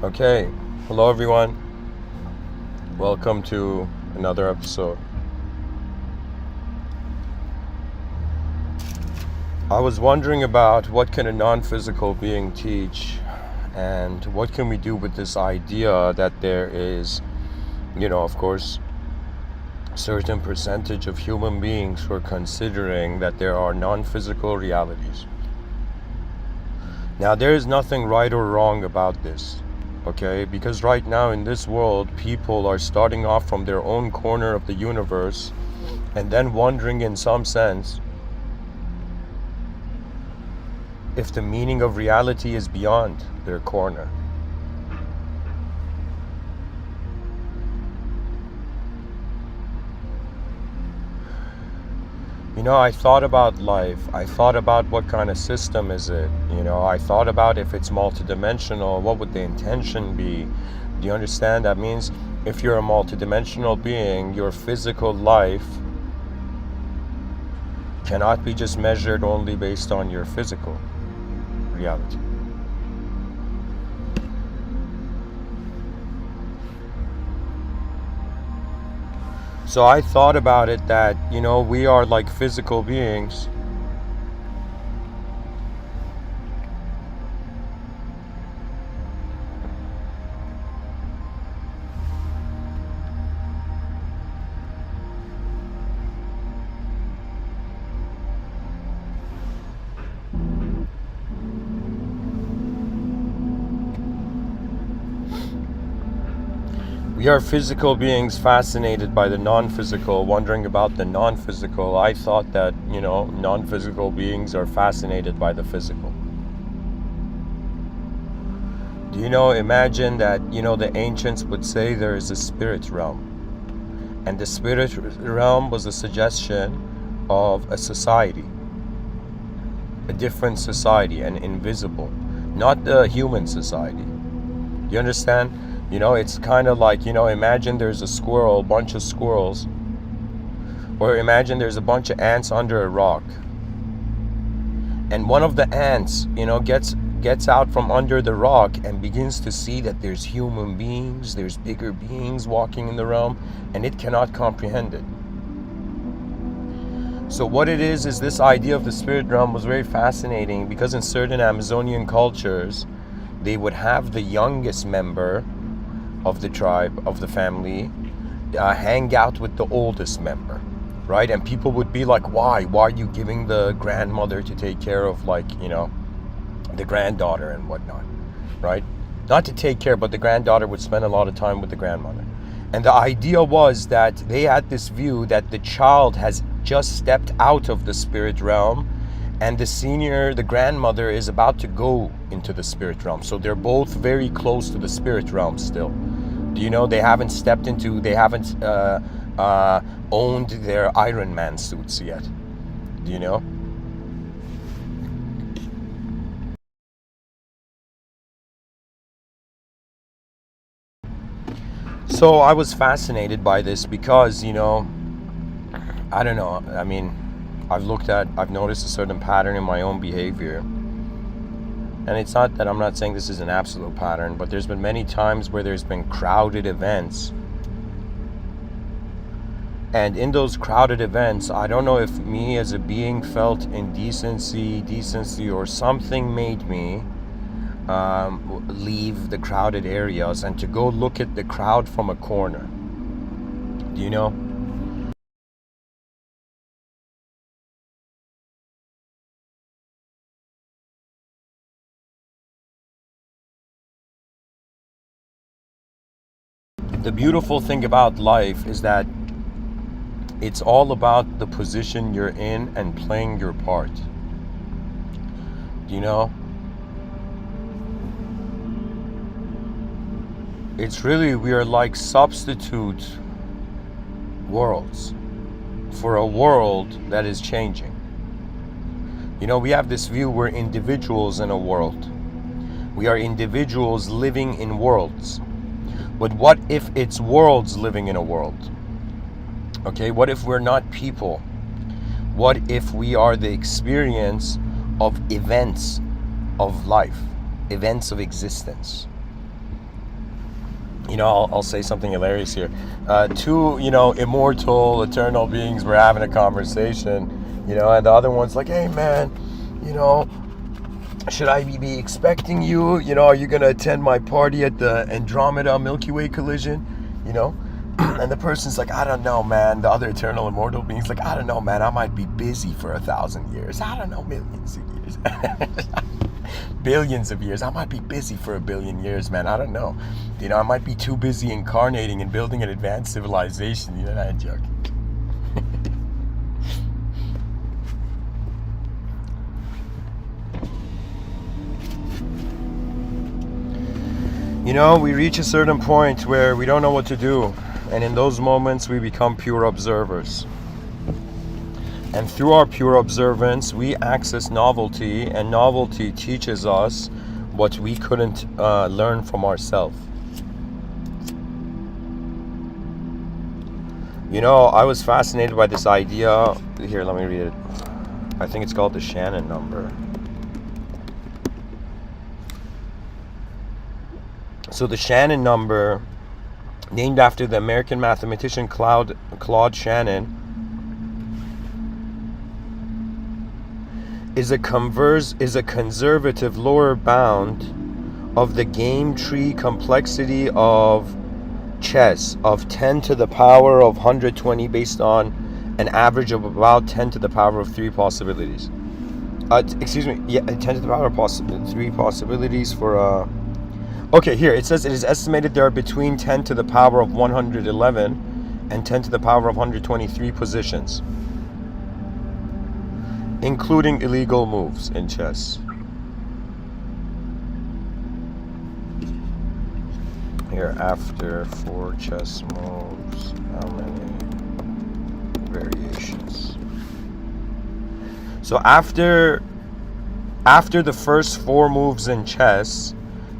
Okay, hello everyone. Welcome to another episode. I was wondering about what can a non-physical being teach, and what can we do with this idea that there is, of course, a certain percentage of human beings who are considering that there are non-physical realities. Now, there is nothing right or wrong about this. Okay, because right now in this world, people are starting off from their own corner of the universe and then wondering in some sense if the meaning of reality is beyond their corner. I thought about life. I thought about what kind of system is it. I thought about if it's multidimensional, what would the intention be? Do you understand? That means if you're a multidimensional being, your physical life cannot be just measured only based on your physical reality. So I thought about it that, we are like physical beings. We are physical beings fascinated by the non-physical, wondering about the non-physical. I thought that, non-physical beings are fascinated by the physical. Do imagine that, the ancients would say there is a spirit realm. And the spirit realm was a suggestion of a society, a different society, an invisible, not the human society. Do you understand? It's kind of like, imagine there's a bunch of squirrels, or imagine there's a bunch of ants under a rock. And one of the ants, gets out from under the rock and begins to see that there's human beings, there's bigger beings walking in the realm, and it cannot comprehend it. So what it is this idea of the spirit realm was very fascinating, because in certain Amazonian cultures, they would have the youngest member of the tribe, of the family, hang out with the oldest member, right? And people would be like, why are you giving the grandmother to take care of, the granddaughter and whatnot, right? Not to take care, but the granddaughter would spend a lot of time with the grandmother. And the idea was that they had this view that the child has just stepped out of the spirit realm, and the grandmother, is about to go into the spirit realm. So they're both very close to the spirit realm still. They haven't owned their Iron Man suits yet. Do you know? So I was fascinated by this because, I don't know. I mean, I've noticed a certain pattern in my own behavior. And it's not that I'm not saying this is an absolute pattern, but there's been many times where there's been crowded events. And in those crowded events, I don't know if me as a being felt decency, or something made me leave the crowded areas and to go look at the crowd from a corner. Do you know? The beautiful thing about life is that it's all about the position you're in and playing your part. Do you know? It's really, we are like substitute worlds for a world that is changing. We have this view, we're individuals in a world. We are individuals living in worlds. But what if it's worlds living in a world? Okay, what if we're not people? What if we are the experience of events of life, events of existence? you know, I'll say something hilarious here. Two, you know, immortal, eternal beings were having a conversation, you know, and the other one's like, hey man, you know, should I be expecting you? You know, are you gonna attend my party at the Andromeda Milky Way collision? You know? And the person's like, I don't know, man. The other eternal immortal being's like, I don't know, man. I might be busy for 1,000 years. I don't know, millions of years. Billions of years. I might be busy for 1,000,000,000 years, man. I don't know. You know, I might be too busy incarnating and building an advanced civilization. You know, that joke. You know, we reach a certain point where we don't know what to do. And in those moments, we become pure observers. And through our pure observance, we access novelty, and novelty teaches us what we couldn't learn from ourselves. You know, I was fascinated by this idea. Here, let me read it. I think it's called the Shannon number. So the Shannon number, named after the American mathematician Claude Shannon, is a conservative lower bound of the game tree complexity of chess of 10 to the power of 120 based on an average of about 10 to the power of 3 possibilities. 10 to the power of 3 possibilities for okay, here it says it is estimated there are between 10 to the power of 111 and 10 to the power of 123 positions, including illegal moves in chess. Here, after 4 chess moves, how many variations? So after the first 4 moves in chess,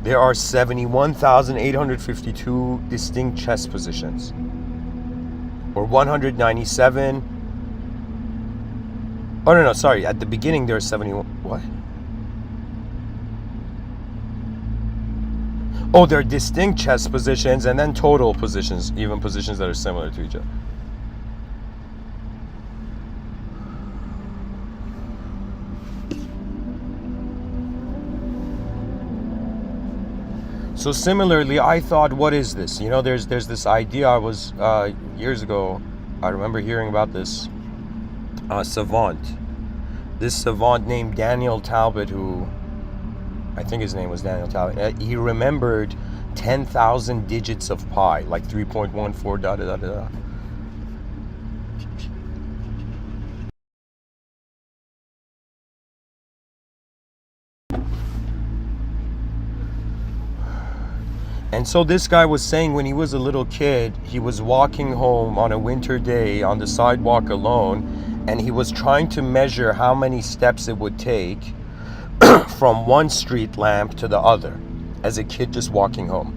there are 71,852 distinct chess positions, or 197. Oh no, sorry. At the beginning there are 71. What? Oh, there are distinct chess positions and then total positions, even positions that are similar to each other. So similarly, I thought, what is this? You know, there's this idea. I was years ago, I remember hearing about this savant. This savant named Daniel Talbot, who I think his name was Daniel Talbot. He remembered 10,000 digits of pi, like 3.14 da da da da. And so this guy was saying when he was a little kid, he was walking home on a winter day on the sidewalk alone, and he was trying to measure how many steps it would take from one street lamp to the other as a kid just walking home.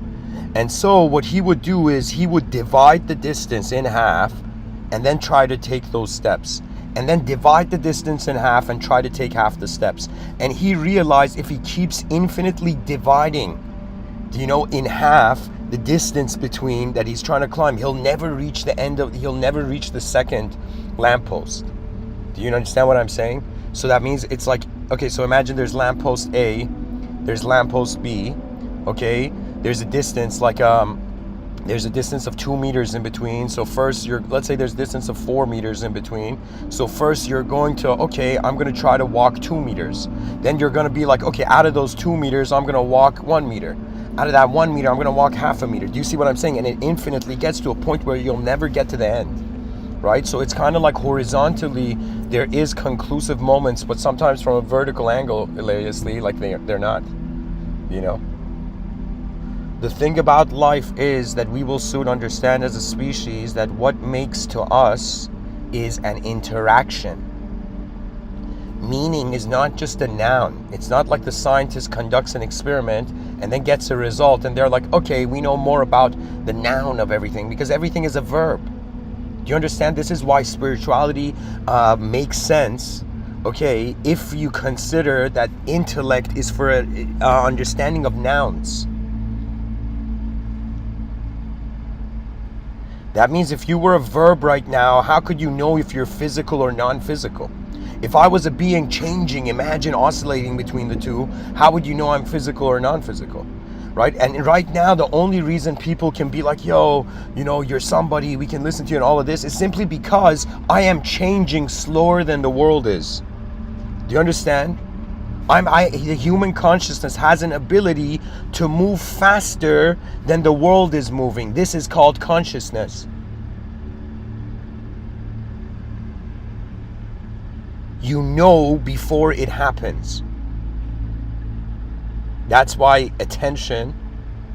And so what he would do is he would divide the distance in half and then try to take those steps, and then divide the distance in half and try to take half the steps. And he realized if he keeps infinitely dividing, you know, in half the distance between that he's trying to climb, he'll never reach the second lamppost. Do you understand what I'm saying? So that means it's like, okay, so imagine there's lamppost A, there's lamppost B, okay? There's a distance like there's a distance of 2 meters in between. So first let's say there's a distance of 4 meters in between. So first you're going to, okay, I'm going to try to walk 2 meters. Then you're going to be like, okay, out of those 2 meters, I'm going to walk 1 meter. Out of that 1 meter, I'm going to walk half a meter. Do you see what I'm saying? And it infinitely gets to a point where you'll never get to the end, right? So it's kind of like horizontally, there is conclusive moments, but sometimes from a vertical angle, hilariously, like they're not, you know? The thing about life is that we will soon understand as a species that what makes to us is an interaction. Meaning is not just a noun. It's not like the scientist conducts an experiment and then gets a result and they're like, okay, we know more about the noun of everything, because everything is a verb. Do you understand? This is why spirituality makes sense, okay, if you consider that intellect is for understanding of nouns. That means if you were a verb right now, how could you know if you're physical or non-physical? If I was a being changing, imagine oscillating between the two, how would you know I'm physical or non-physical? Right? And right now, the only reason people can be like, yo, you know, you're somebody, we can listen to you and all of this, is simply because I am changing slower than the world is. Do you understand? The human consciousness has an ability to move faster than the world is moving. This is called consciousness. You know before it happens. That's why attention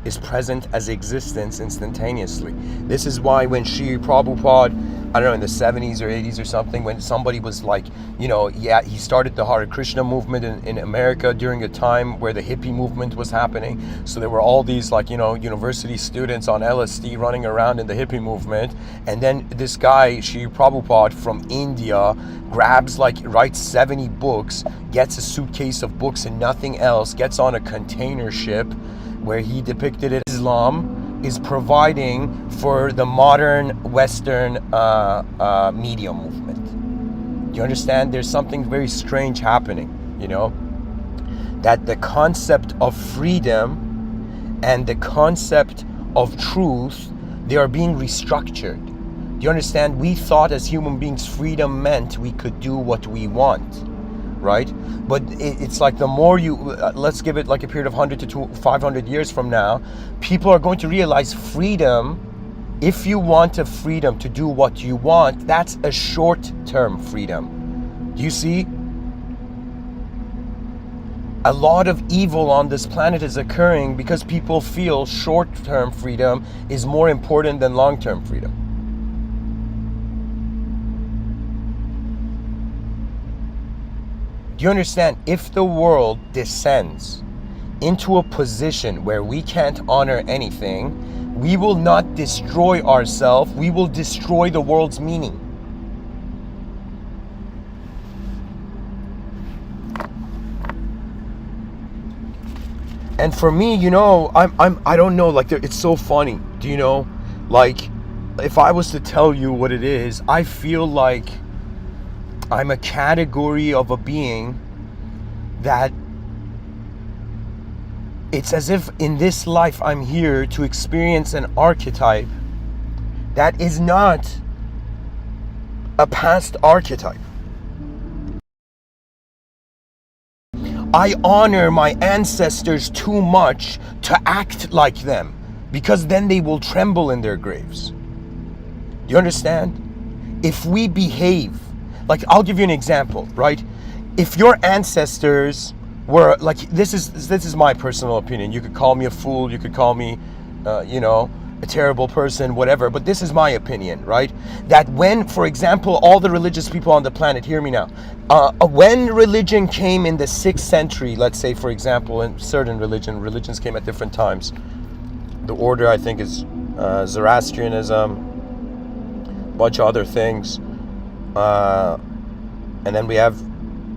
is present as existence instantaneously. This is why when Sri Prabhupada, I don't know, in the 70s or 80s or something, when somebody was like, you know, yeah, he started the Hare Krishna movement in America during a time where the hippie movement was happening. So there were all these, like, you know, university students on LSD running around in the hippie movement. And then this guy, Sri Prabhupada from India, writes 70 books, gets a suitcase of books and nothing else, gets on a container ship where he depicted it. Islam is providing for the modern Western media movement. Do you understand? There's something very strange happening, you know? That the concept of freedom and the concept of truth, they are being restructured. Do you understand? We thought as human beings freedom meant we could do what we want, right? But it's like the more you, let's give it like a period of 100 to 500 years from now, people are going to realize freedom, if you want a freedom to do what you want, that's a short-term freedom. Do you see? A lot of evil on this planet is occurring because people feel short-term freedom is more important than long-term freedom. Do you understand? If the world descends into a position where we can't honor anything, we will not destroy ourselves, we will destroy the world's meaning. And for me, you know, I don't know, like, it's so funny. Do you know, like, if I was to tell you what it is, I feel like I'm a category of a being that it's as if in this life I'm here to experience an archetype that is not a past archetype. I honor my ancestors too much to act like them, because then they will tremble in their graves. Do you understand? If we behave, like, I'll give you an example, right? If your ancestors were, like, this is my personal opinion. You could call me a fool, you could call me, you know, a terrible person, whatever, but this is my opinion, right? That when, for example, all the religious people on the planet, hear me now, when religion came in the 6th century, let's say, for example, in certain religions came at different times. The order, I think, is Zoroastrianism, a bunch of other things. And then we have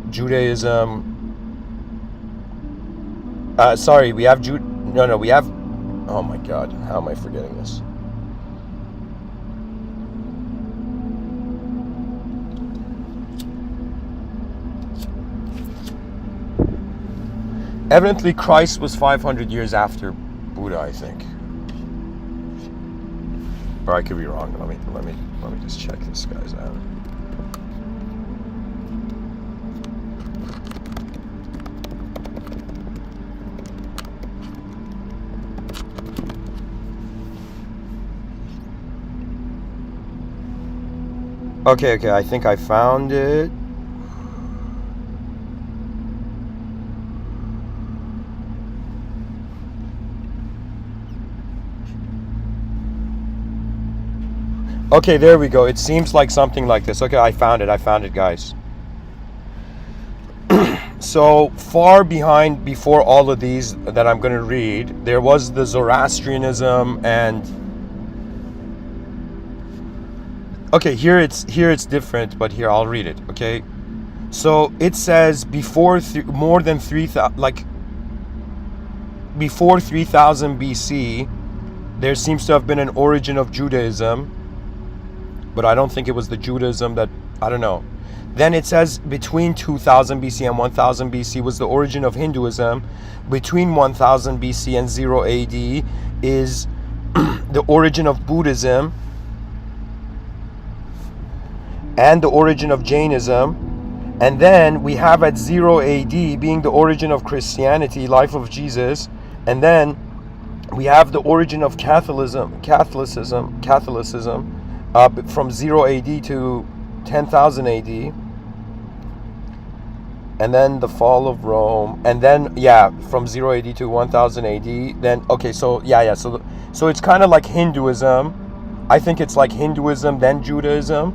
Judaism. We have oh my God, how am I forgetting this? Evidently, Christ was 500 years after Buddha, I think. Or I could be wrong. Let me just check this guy's out. Okay, I think I found it. Okay, there we go. It seems like something like this. Okay, I found it, guys. So far behind, before all of these that I'm going to read, there was the Zoroastrianism and... Okay, here it's different, but here I'll read it. Okay, so it says before more than 3,000, like before 3000 BC, there seems to have been an origin of Judaism, but I don't think it was the Judaism that, I don't know. Then it says between 2000 BC and 1000 BC was the origin of Hinduism. Between 1000 BC and 0 AD is the origin of Buddhism and the origin of Jainism. And then we have at 0 AD being the origin of Christianity, life of Jesus. And then we have the origin of Catholicism from 0 AD to 10,000 AD. And then the fall of Rome. And then, from 0 AD to 1000 AD. Then, okay, so, so it's kind of like Hinduism. I think it's like Hinduism, then Judaism.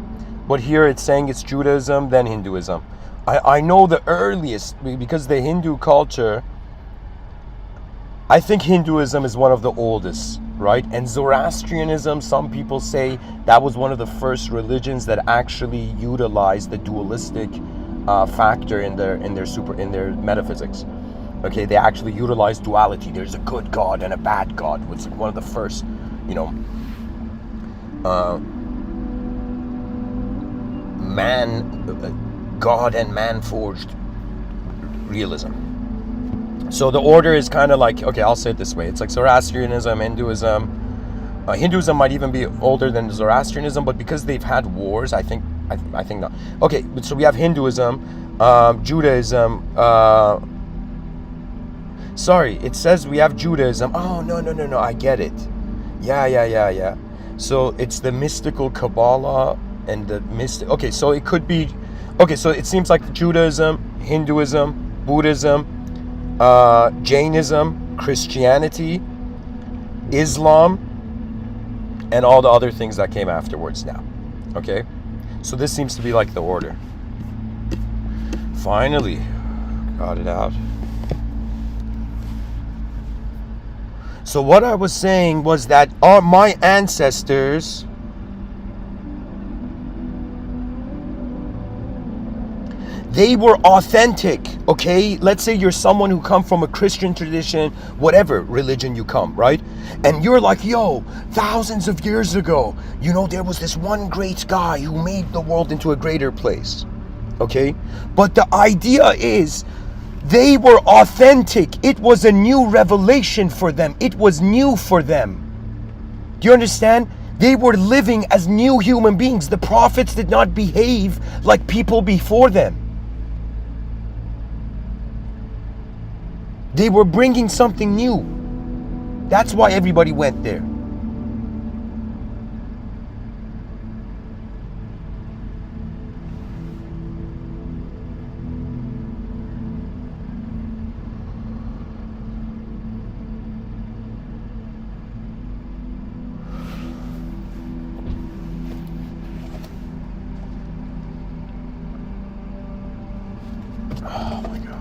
But here it's saying it's Judaism, then Hinduism. I know the earliest, because the Hindu culture, I think Hinduism is one of the oldest, right? And Zoroastrianism, some people say that was one of the first religions that actually utilized the dualistic factor in their metaphysics. Okay, they actually utilized duality. There's a good God and a bad God. It's one of the first, God and man forged realism. So the order is kind of like, okay, I'll say it this way. It's like Zoroastrianism, Hinduism. Hinduism might even be older than Zoroastrianism, but because they've had wars, I think not. Okay, so we have Hinduism, Judaism. Sorry, it says we have Judaism. Oh, no, I get it. Yeah. So it's the mystical Kabbalah and the mystic. Okay, so it could be. Okay, so it seems like Judaism, Hinduism, Buddhism, Jainism, Christianity, Islam, and all the other things that came afterwards now. Okay, so this seems to be like the order. Finally, got it out. So what I was saying was that my ancestors, they were authentic, okay? Let's say you're someone who come from a Christian tradition, whatever religion you come, right? And you're like, yo, thousands of years ago, there was this one great guy who made the world into a greater place, okay? But the idea is, they were authentic. It was a new revelation for them. It was new for them. Do you understand? They were living as new human beings. The prophets did not behave like people before them. They were bringing something new. That's why everybody went there. Oh my God.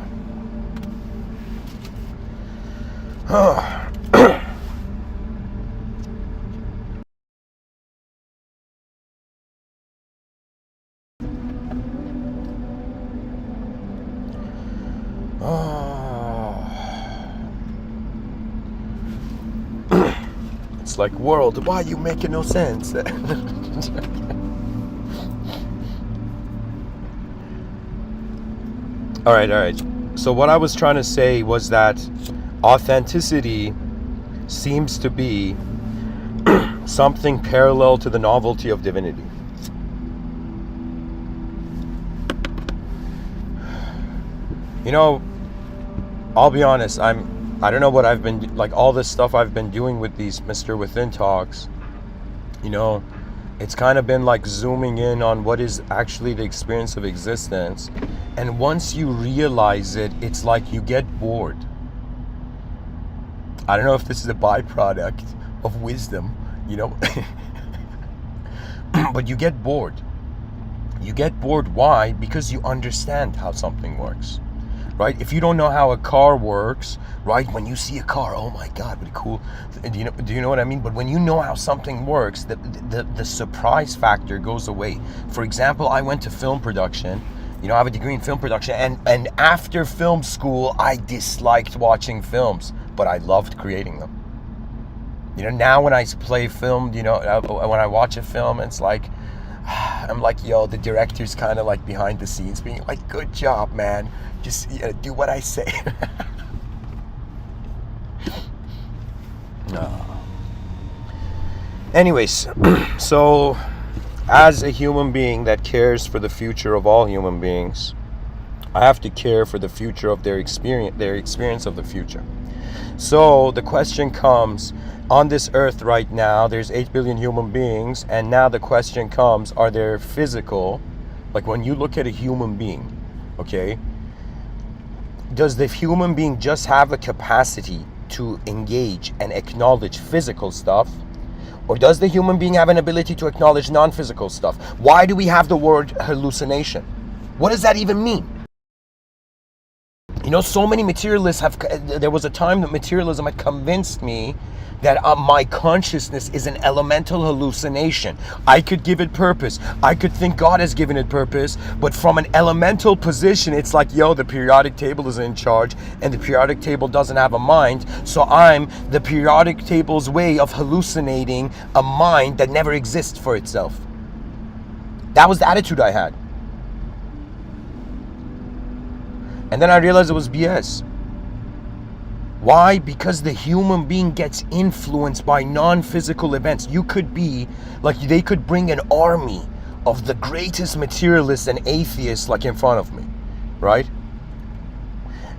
It's like, world, why are you making no sense? All right. So what I was trying to say was that authenticity seems to be something parallel to the novelty of divinity. I'll be honest, I don't know what I've been, like all this stuff I've been doing with these Mr.Within talks, it's kind of been like zooming in on what is actually the experience of existence. And once you realize it, it's like you get bored. I don't know if this is a byproduct of wisdom, but you get bored. You get bored, why? Because you understand how something works. Right? If you don't know how a car works, right? When you see a car, oh my God, what cool. Do you know what I mean? But when you know how something works, the surprise factor goes away. For example, I went to film production. I have a degree in film production, and after film school, I disliked watching films, but I loved creating them. Now when I play film, when I watch a film, it's like, I'm like, yo, the director's kind of like behind the scenes being like, good job, man. Just do what I say. Anyways, so as a human being that cares for the future of all human beings, I have to care for the future of their experience of the future. So the question comes, on this earth right now, there's 8 billion human beings, and now the question comes, are there physical, like when you look at a human being, okay, does the human being just have a capacity to engage and acknowledge physical stuff? Or does the human being have an ability to acknowledge non-physical stuff? Why do we have the word hallucination? What does that even mean? You know, so many materialists there was a time that materialism had convinced me that my consciousness is an elemental hallucination. I could give it purpose. I could think God has given it purpose, but from an elemental position, it's like, yo, the periodic table is in charge, and the periodic table doesn't have a mind, so I'm the periodic table's way of hallucinating a mind that never exists for itself. That was the attitude I had. And then I realized it was BS. Why? Because the human being gets influenced by non-physical events. You could be, like, they could bring an army of the greatest materialists and atheists, like, in front of me, right?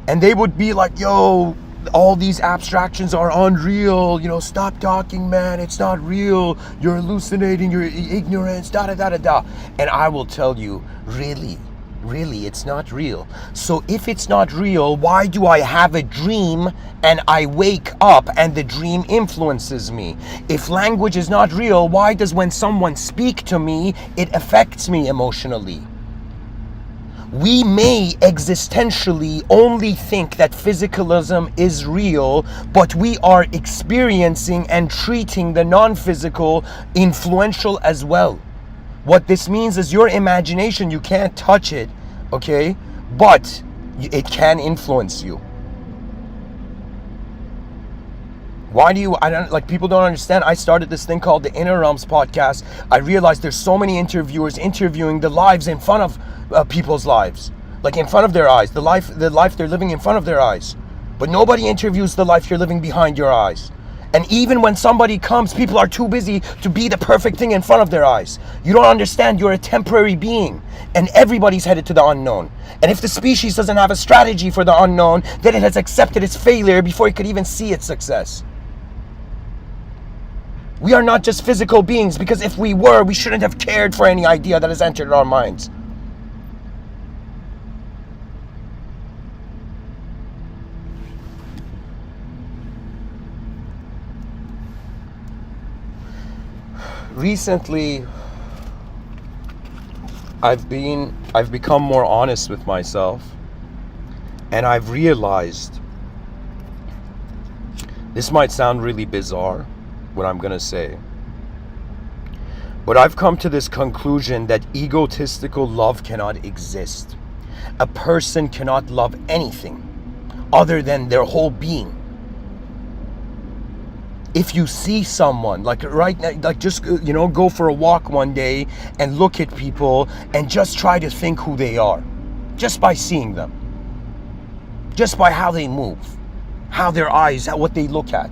And they would be like, yo, all these abstractions are unreal, you know, stop talking, man, it's not real, you're hallucinating, you're ignorance, da-da-da-da-da. And I will tell you, really, it's not real. So if it's not real, why do I have a dream and I wake up and the dream influences me? If language is not real, why does when someone speaks to me, it affects me emotionally? We may existentially only think that physicalism is real, but we are experiencing and treating the non-physical influential as well. What this means is your imagination, you can't touch it, okay? But it can influence you. Why do you, people don't understand. I started this thing called the Inner Realms podcast. I realized there's so many interviewers interviewing the lives in front of people's lives. Like in front of their eyes, the life they're living in front of their eyes. But nobody interviews the life you're living behind your eyes. And even when somebody comes, people are too busy to be the perfect thing in front of their eyes. You don't understand, you're a temporary being, and everybody's headed to the unknown. And if the species doesn't have a strategy for the unknown, then it has accepted its failure before it could even see its success. We are not just physical beings, because if we were, we shouldn't have cared for any idea that has entered our minds. Recently, I've become more honest with myself, and I've realized, this might sound really bizarre, what I'm gonna say, but I've come to this conclusion that egotistical love cannot exist. A person cannot love anything other than their whole being. If you see someone, like right now, like just, you know, go for a walk one day and look at people and just try to think who they are. Just by seeing them. Just by how they move. How their eyes, what they look at.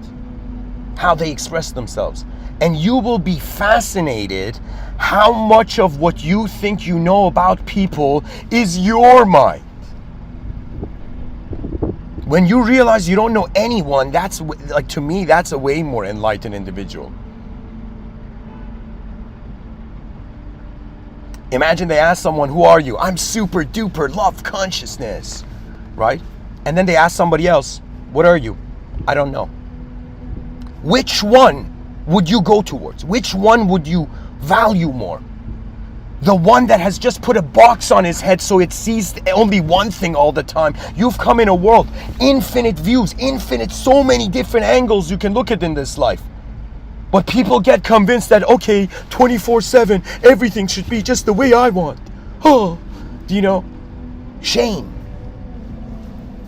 How they express themselves. And you will be fascinated how much of what you think you know about people is your mind. When you realize you don't know anyone, that's, like, to me, that's a way more enlightened individual. Imagine they ask someone, who are you? I'm super duper love consciousness, right? And then they ask somebody else, what are you? I don't know. Which one would you go towards? Which one would you value more? The one that has just put a box on his head so it sees only one thing all the time. You've come in a world, infinite views, infinite, so many different angles you can look at in this life. But people get convinced that, okay, 24/7, everything should be just the way I want. Oh, do you know? Shame.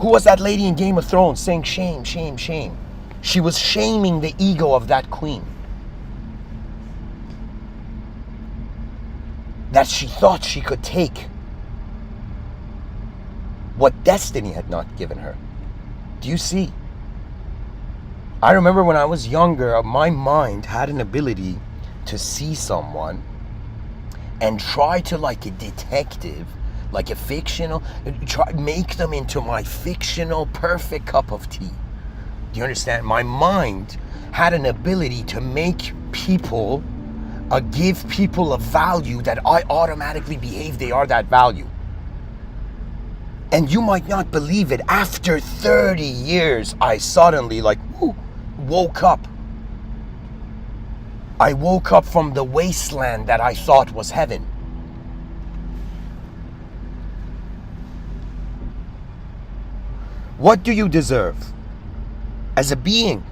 Who was that lady in Game of Thrones saying shame, shame, shame? She was shaming the ego of that queen. that she thought she could take what destiny had not given her. Do you see? I remember when I was younger, my mind had an ability to see someone and try to, like a detective, like a fictional, make them into my fictional perfect cup of tea. Do you understand? My mind had an ability to make people, give people a value that I automatically behave they are that value. And you might not believe it, after 30 years, I suddenly woke up. I woke up from the wasteland that I thought was heaven. What do you deserve as a being?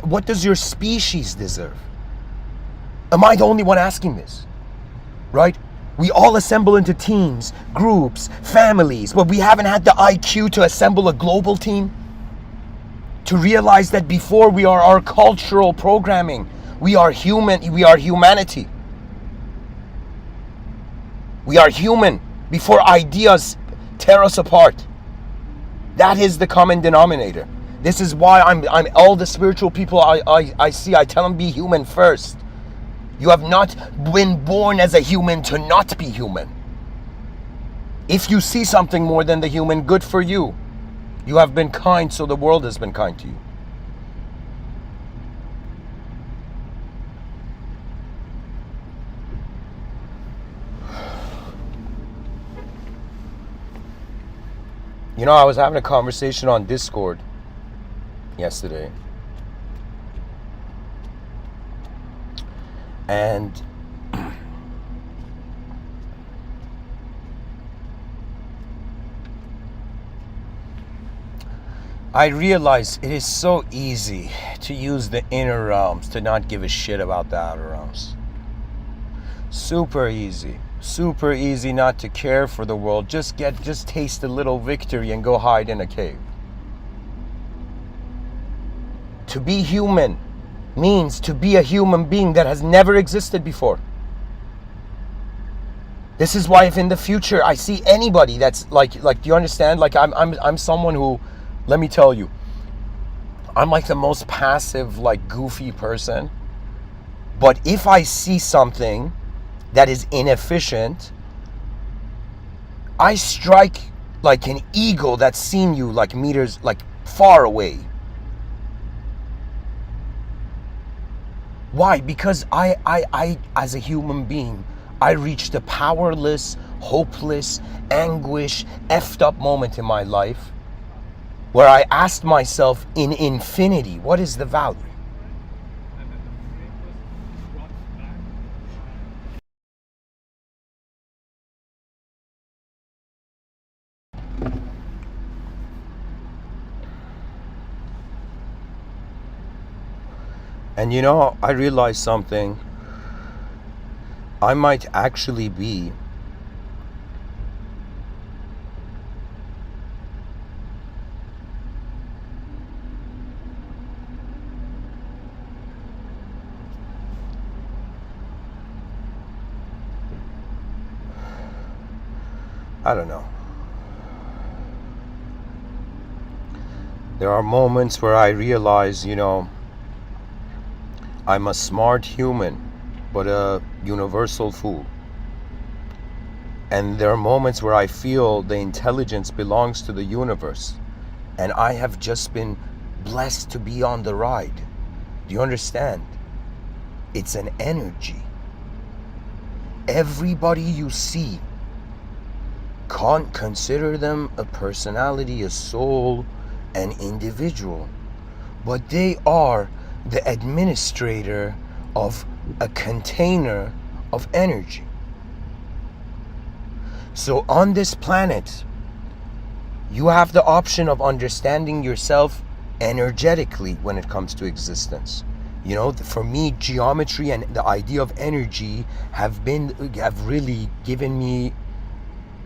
What does your species deserve? Am I the only one asking this? Right? We all assemble into teams, groups, families, but we haven't had the IQ to assemble a global team. To realize that before we are our cultural programming, we are human, we are humanity. We are human before ideas tear us apart. That is the common denominator. This is why I'm all the spiritual people I see, I tell them be human first. You have not been born as a human to not be human. If you see something more than the human, good for you. You have been kind, so the world has been kind to you. You know, I was having a conversation on Discord yesterday. And I realized it is so easy to use the inner realms to not give a shit about the outer realms. Super easy. Super easy not to care for the world. Just taste a little victory and go hide in a cave. To be human means to be a human being that has never existed before. This is why if in the future I see anybody that's like do you understand? Like I'm someone who, let me tell you, I'm like the most passive, like goofy person. But if I see something that is inefficient, I strike like an eagle that's seen you like meters, like far away. Why? Because I as a human being, I reached a powerless, hopeless, anguish, effed up moment in my life where I asked myself, in infinity, what is the value? And you know, I realized something. I might actually be I don't know. There are moments where I realize, you know, I'm a smart human, but a universal fool. And there are moments where I feel the intelligence belongs to the universe, and I have just been blessed to be on the ride. Do you understand? It's an energy. Everybody you see, can't consider them a personality, a soul, an individual, but they are the administrator of a container of energy. So on this planet, you have the option of understanding yourself energetically when it comes to existence. You know, for me, geometry and the idea of energy have really given me,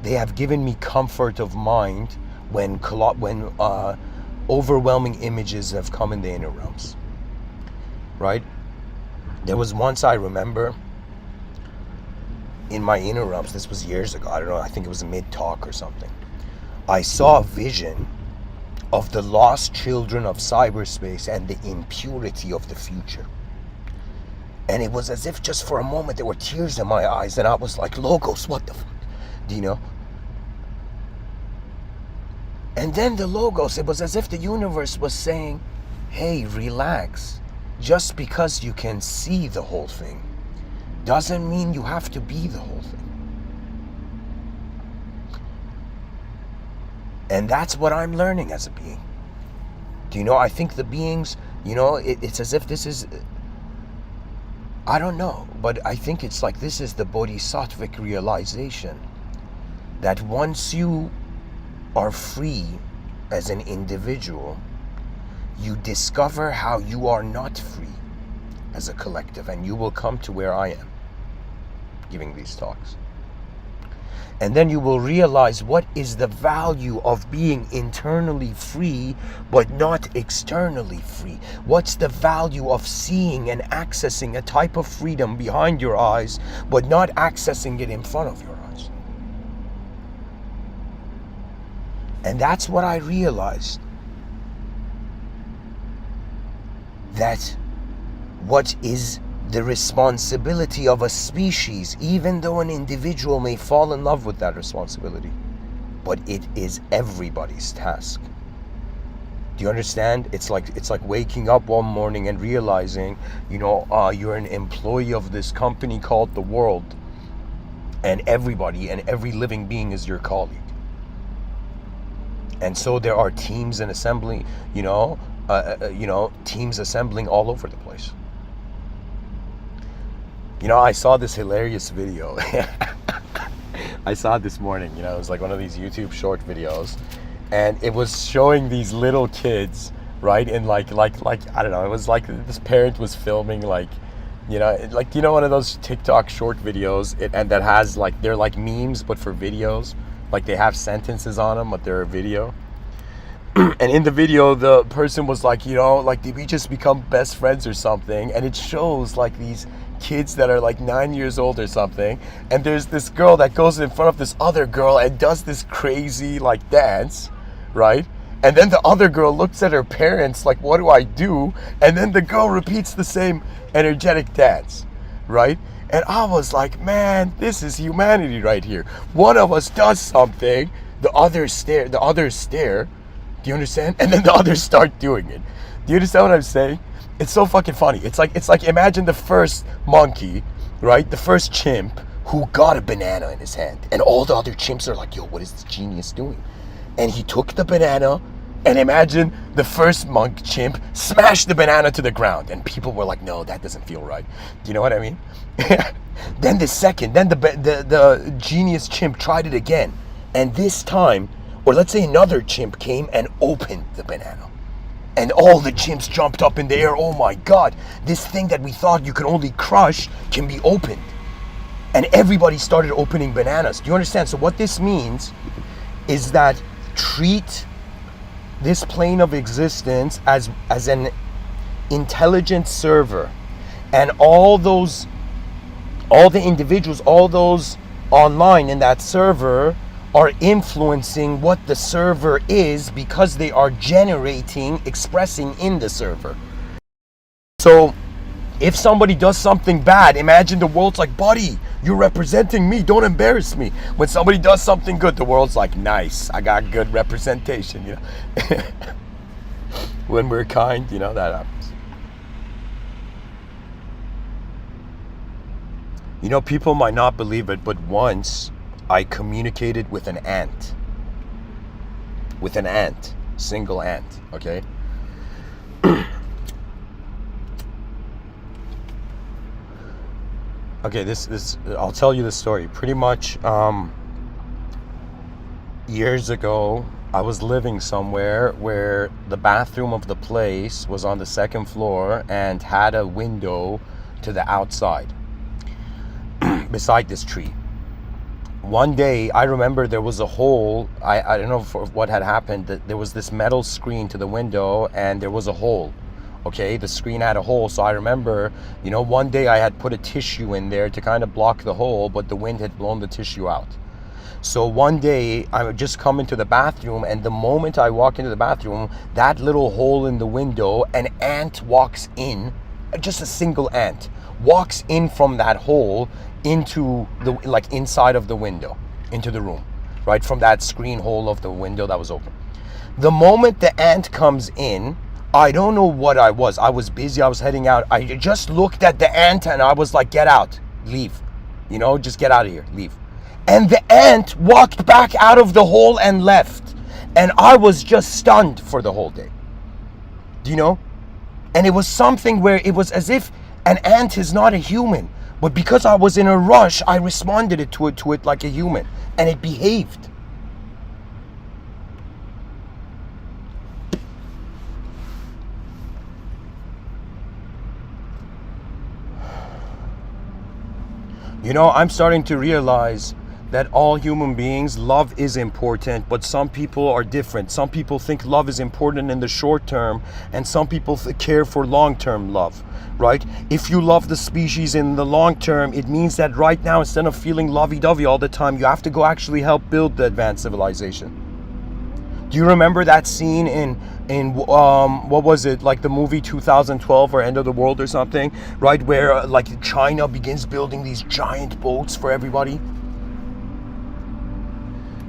they have given me comfort of mind when overwhelming images have come in the inner realms. Right? There was once, I remember, in my interrupts, this was years ago, I don't know, I think it was a mid-talk or something, I saw a vision of the lost children of cyberspace and the impurity of the future. And it was as if just for a moment there were tears in my eyes, and I was like, Logos, what the fuck? Do you know? And then the Logos, it was as if the universe was saying, hey, relax. Just because you can see the whole thing doesn't mean you have to be the whole thing. And that's what I'm learning as a being. Do you know, I think the beings, you know, it's as if this is, I don't know, but I think it's like this is the bodhisattvic realization that once you are free as an individual, you discover how you are not free as a collective, and you will come to where I am giving these talks. And then you will realize what is the value of being internally free but not externally free. What's the value of seeing and accessing a type of freedom behind your eyes but not accessing it in front of your eyes? And that's what I realized. That what is the responsibility of a species, even though an individual may fall in love with that responsibility, but it is everybody's task. Do you understand? It's like waking up one morning and realizing, you know, you're an employee of this company called the world, and everybody and every living being is your colleague. And so there are teams and assembly, teams assembling all over the place. You know, I saw this hilarious video. I saw it this morning, you know, it was like one of these YouTube short videos. And it was showing these little kids, right? In like I don't know, it was like this parent was filming one of those TikTok short videos, and that has like, they're like memes, but for videos. Like they have sentences on them, but they're a video. And in the video, the person was like, you know, like, did we just become best friends or something? And it shows like these kids that are like 9 years old or something, and there's this girl that goes in front of this other girl and does this crazy like dance, right? And then the other girl looks at her parents like, what do I do? And then the girl repeats the same energetic dance, right? And I was like, man, this is humanity right here. One of us does something, the others stare. Do you understand? And then the others start doing it. Do you understand what I'm saying? It's so fucking funny. It's like imagine the first monkey, right? The first chimp who got a banana in his hand, and all the other chimps are like, yo, what is this genius doing? And he took the banana, and imagine the first chimp smashed the banana to the ground, and people were like, no, that doesn't feel right. Do you know what I mean? Then the genius chimp tried it again, and this time, or let's say another chimp came and opened the banana. And all the chimps jumped up in the air. Oh my God, this thing that we thought you could only crush can be opened. And everybody started opening bananas. Do you understand? So what this means is that treat this plane of existence as an intelligent server. And all the individuals, all those online in that server are influencing what the server is, because they are expressing in the server. So if somebody does something bad, imagine the world's like, buddy, you're representing me, don't embarrass me. When somebody does something good, the world's like, nice, I got good representation, you know. When we're kind, you know, that happens. You know, people might not believe it, but once I communicated with an ant. Single ant, okay? Okay, this I'll tell you the story. Pretty much years ago, I was living somewhere where the bathroom of the place was on the second floor and had a window to the outside beside this tree. One day, I remember there was a hole. I don't know what had happened. There was this metal screen to the window, and there was a hole Okay, the screen had a hole, so I remember, one day I had put a tissue in there to kind of block the hole, but the wind had blown the tissue out. So one day I would just come into the bathroom, and the moment I walk into the bathroom, that little hole in the window, an ant walks in, just a single ant, walks in from that hole into the, like, inside of the window, into the room, right, from that screen hole of the window that was open. The moment the ant comes in, I don't know what I was busy, I was heading out, I just looked at the ant and I was like, get out, leave, just get out of here, leave. And the ant walked back out of the hole and left, and I was just stunned for the whole day. Do you know? And it was something where it was as if an ant is not a human, but because I was in a rush, I responded to it like a human, and it behaved. I'm starting to realize that all human beings, love is important, but some people are different. Some people think love is important in the short term, and some people care for long-term love, right? If you love the species in the long term, it means that right now, instead of feeling lovey-dovey all the time, you have to go actually help build the advanced civilization. Do you remember that scene in what was it, like the movie 2012 or End of the World or something, right, where like China begins building these giant boats for everybody?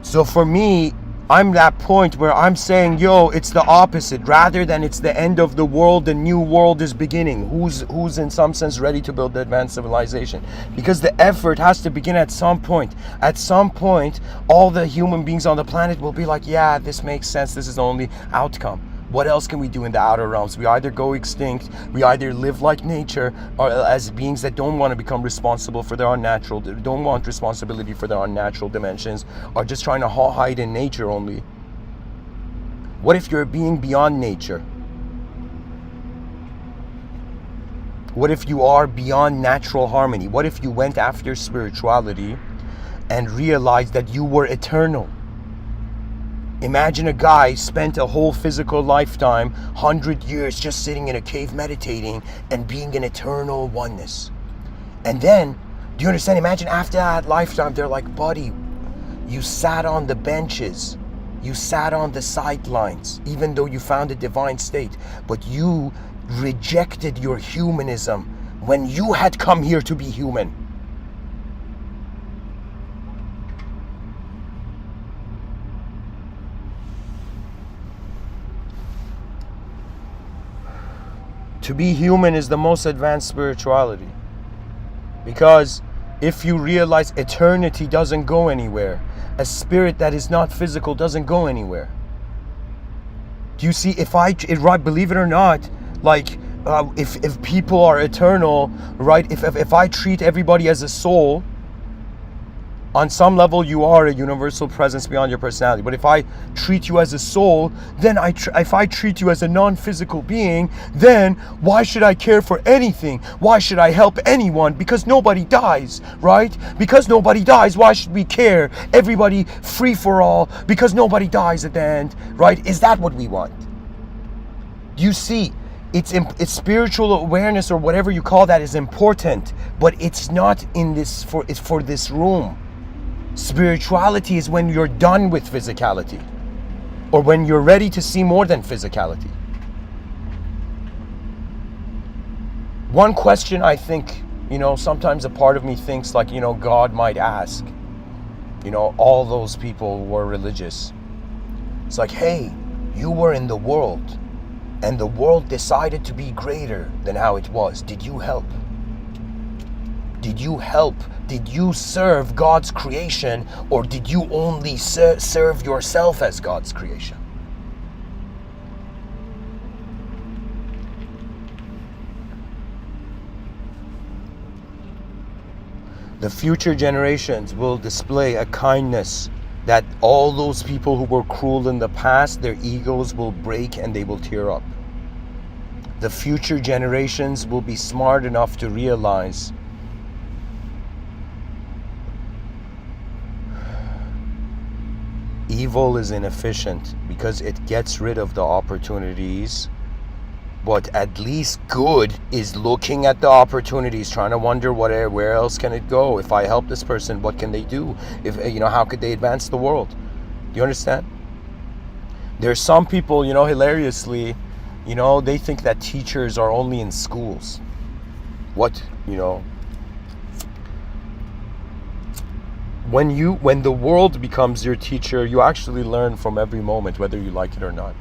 So for me, I'm that point where I'm saying, it's the opposite. Rather than it's the end of the world, the new world is beginning. Who's in some sense ready to build the advanced civilization? Because the effort has to begin at some point. At some point, all the human beings on the planet will be like, yeah, this makes sense. This is the only outcome. What else can we do in the outer realms? We either go extinct, we either live like nature, or as beings that don't want to become responsible for their unnatural, don't want responsibility for their unnatural dimensions, or just trying to hide in nature only. What if you're a being beyond nature? What if you are beyond natural harmony? What if you went after spirituality and realized that you were eternal? Imagine a guy spent a whole physical lifetime, 100 years, just sitting in a cave meditating and being in eternal oneness. And then, do you understand? Imagine after that lifetime, they're like, buddy, you sat on the benches, you sat on the sidelines, even though you found a divine state, but you rejected your humanism when you had come here to be human. To be human is the most advanced spirituality. Because if you realize eternity doesn't go anywhere, a spirit that is not physical doesn't go anywhere. Do you see, believe it or not, like if people are eternal, right? If I treat everybody as a soul, on some level you are a universal presence beyond your personality. But if I treat you as a soul, then if I treat you as a non-physical being, then why should I care for anything? Why should I help anyone? Because nobody dies, right? Because nobody dies, why should we care? Everybody free for all, because nobody dies at the end, right? Is that what we want? You see, it's spiritual awareness, or whatever you call that, is important, but it's not in this it's for this room. Spirituality is when you're done with physicality, or when you're ready to see more than physicality. One question I think, sometimes a part of me thinks like, God might ask, all those people who were religious. It's like, hey, you were in the world, and the world decided to be greater than how it was. Did you help? Did you help? Did you serve God's creation, or did you only serve yourself as God's creation? The future generations will display a kindness that all those people who were cruel in the past, their egos will break and they will tear up. The future generations will be smart enough to realize evil is inefficient because it gets rid of the opportunities But at least good is looking at the opportunities, trying to wonder where else can it go. If I help this person, what can they do? If how could they advance the world? Do you understand? There's some people, hilariously, they think that teachers are only in schools. What, when the world becomes your teacher, you actually learn from every moment, whether you like it or not.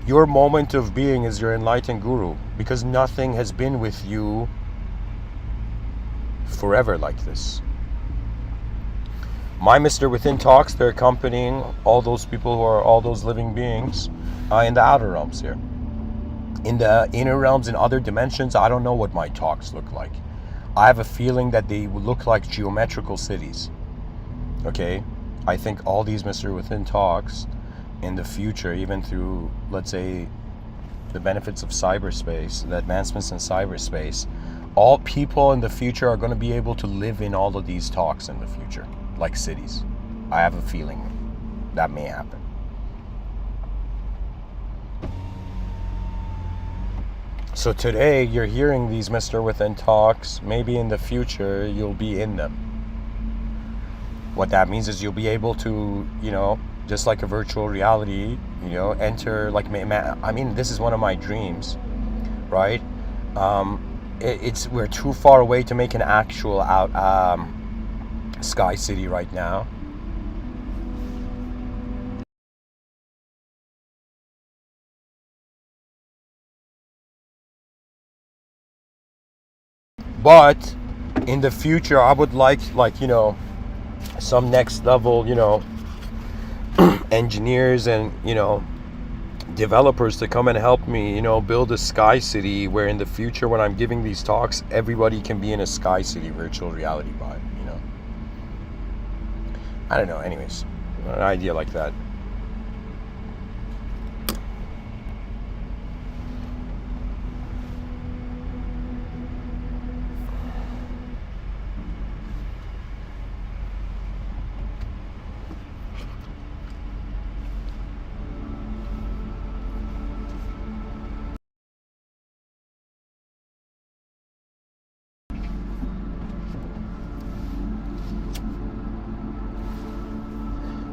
Your moment of being is your enlightened guru, because nothing has been with you forever like this. My Mr. Within talks, they're accompanying all those people who are all those living beings in the outer realms here. In the inner realms, in other dimensions, I don't know what my talks look like. I have a feeling that they look like geometrical cities. Okay? I think all these Mr. Within talks in the future, even through, let's say, the benefits of cyberspace, the advancements in cyberspace, all people in the future are going to be able to live in all of these talks in the future, like cities. I have a feeling that may happen. So today, you're hearing these Mr. Within talks. Maybe in the future, you'll be in them. What that means is you'll be able to, just like a virtual reality, enter, like, this is one of my dreams, right? We're too far away to make an actual sky city right now. But in the future, I would like some next level, engineers and, developers to come and help me, build a sky city where in the future, when I'm giving these talks, everybody can be in a sky city virtual reality vibe, I don't know, anyways, an idea like that.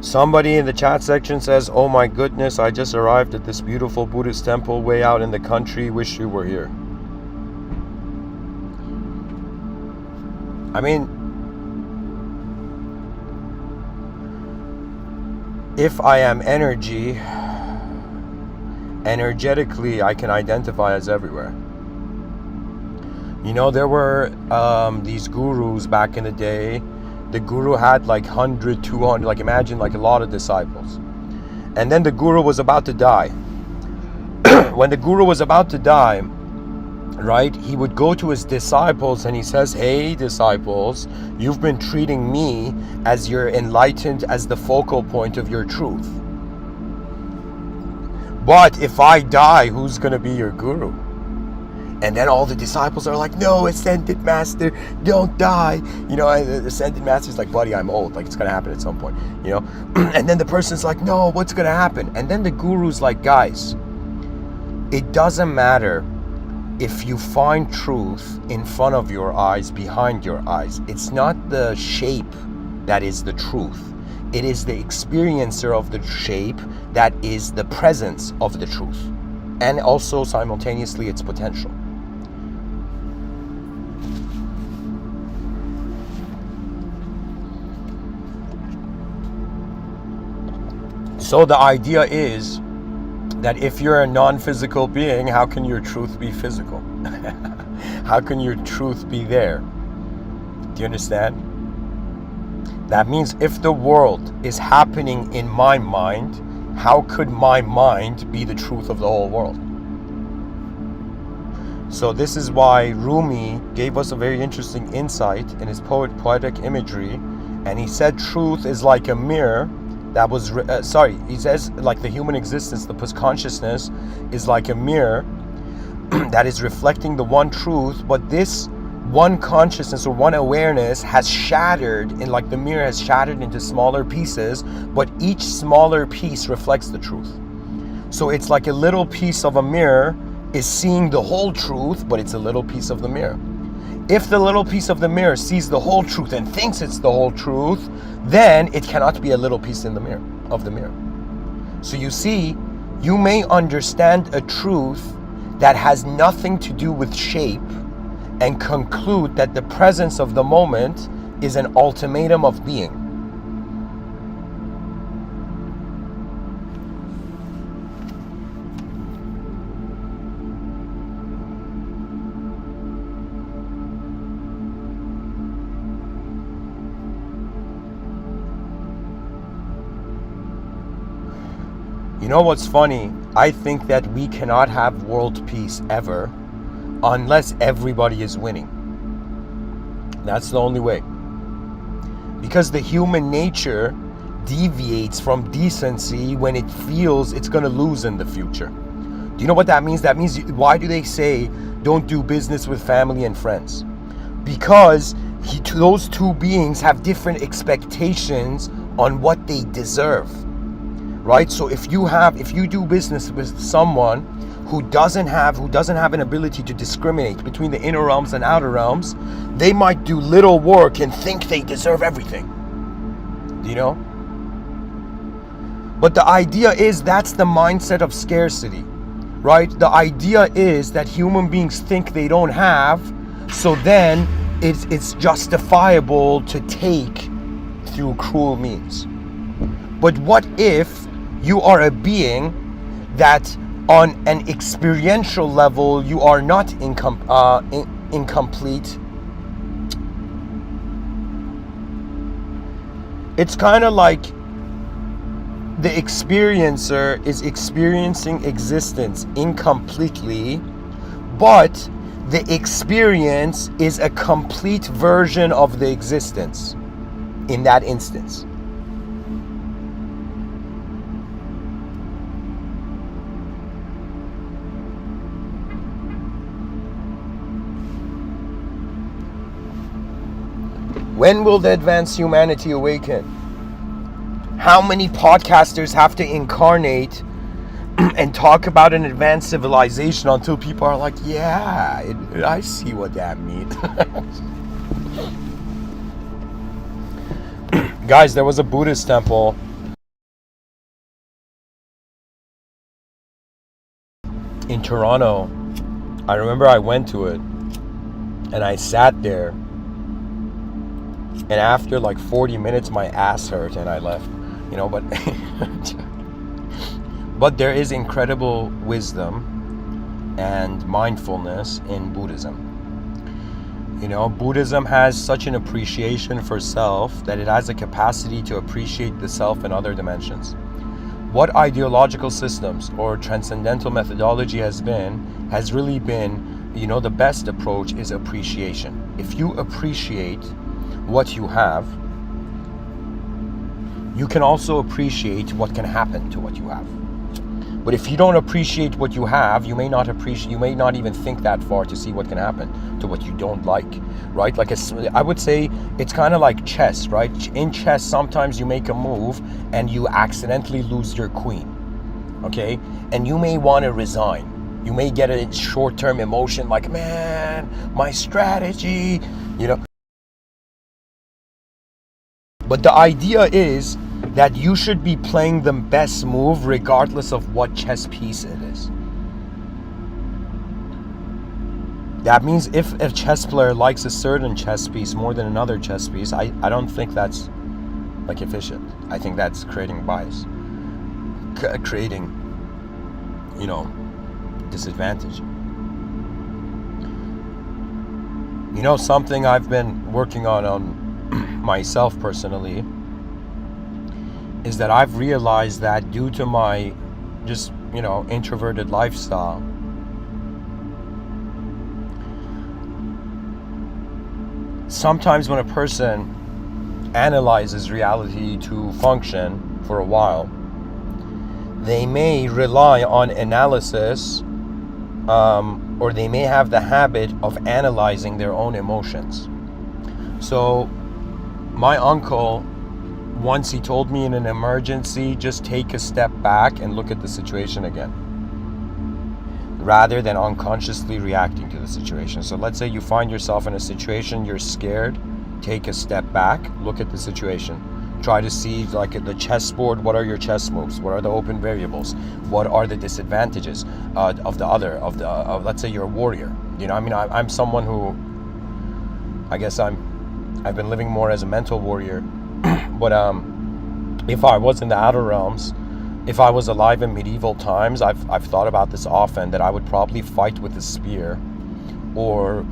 Somebody in the chat section says, "Oh my goodness, I just arrived at this beautiful Buddhist temple way out in the country. Wish you were here." If I am energetically, I can identify as everywhere. There were these gurus back in the day. The guru had like 100, 200, like imagine like a lot of disciples. And then the guru was about to die. When the guru was about to die, right, he would go to his disciples and he says, "Hey disciples, you've been treating me as you're enlightened, as the focal point of your truth. But if I die, who's going to be your guru?" And then all the disciples are like, "No, Ascended Master, don't die." The Ascended Master's like, "Buddy, I'm old. Like, it's going to happen at some point." And then the person's like, "No, what's going to happen?" And then the guru's like, "Guys, it doesn't matter if you find truth in front of your eyes, behind your eyes. It's not the shape that is the truth. It is the experiencer of the shape that is the presence of the truth. And also simultaneously its potential." So the idea is that if you're a non-physical being, how can your truth be physical? How can your truth be there? Do you understand? That means if the world is happening in my mind, how could my mind be the truth of the whole world? So this is why Rumi gave us a very interesting insight in his poetic imagery, and he said truth is like a mirror that was, he says like the human existence, the consciousness is like a mirror that is reflecting the one truth, but this one consciousness or one awareness has shattered, and like the mirror has shattered into smaller pieces, but each smaller piece reflects the truth. So it's like a little piece of a mirror is seeing the whole truth, but it's a little piece of the mirror. If the little piece of the mirror sees the whole truth and thinks it's the whole truth, then it cannot be a little piece in the mirror of the mirror. So you see, you may understand a truth that has nothing to do with shape and conclude that the presence of the moment is an ultimatum of being. You know what's funny? I think that we cannot have world peace ever unless everybody is winning. That's the only way. Because the human nature deviates from decency when it feels it's going to lose in the future. Do you know what that means? That means, why do they say don't do business with family and friends? Because those two beings have different expectations on what they deserve. Right? So if you do business with someone who doesn't have an ability to discriminate between the inner realms and outer realms, they might do little work and think they deserve everything. Do you know? But the idea is that's the mindset of scarcity, right? The idea is that human beings think they don't have, so then it's justifiable to take through cruel means. But what if you are a being that on an experiential level you are not incomplete? It's kind of like the experiencer is experiencing existence incompletely, but the experience is a complete version of the existence in that instance. When will the advanced humanity awaken? How many podcasters have to incarnate and talk about an advanced civilization until people are like, yeah, I see what that means. Guys, there was a Buddhist temple in Toronto. I remember I went to it and I sat there. And after like 40 minutes, my ass hurt and I left. You know, but there is incredible wisdom and mindfulness in Buddhism. You know, Buddhism has such an appreciation for self that it has a capacity to appreciate the self in other dimensions. What ideological systems or transcendental methodology has really been, you know, the best approach is appreciation. If you appreciate what you have, you can also appreciate what can happen to what you have. But if you don't appreciate what you have, you may not even think that far to see what can happen to what you don't like, right? Like I would say it's kind of like chess, right? In chess, sometimes you make a move and you accidentally lose your queen, okay? And you may want to resign. You may get a short-term emotion like, man, my strategy, you know. But the idea is that you should be playing the best move regardless of what chess piece it is. That means if a chess player likes a certain chess piece more than another chess piece, I don't think that's like efficient. I think that's creating bias, creating, you know, disadvantage. You know, something I've been working on myself personally is that I've realized that due to my just, you know, introverted lifestyle, sometimes when a person analyzes reality to function for a while, they may rely on analysis, or they may have the habit of analyzing their own emotions. So my uncle once he told me in an emergency, just take a step back and look at the situation again, rather than unconsciously reacting to the situation. So let's say you find yourself in a situation, you're scared, take a step back, look at the situation. Try to see, like at the chessboard, what are your chess moves? What are the open variables? What are the disadvantages of let's say you're a warrior. You know, I mean, I'm someone who, I guess I've been living more as a mental warrior. But if I was in the outer realms, if I was alive in medieval times, I've thought about this often, that I would probably fight with a spear, or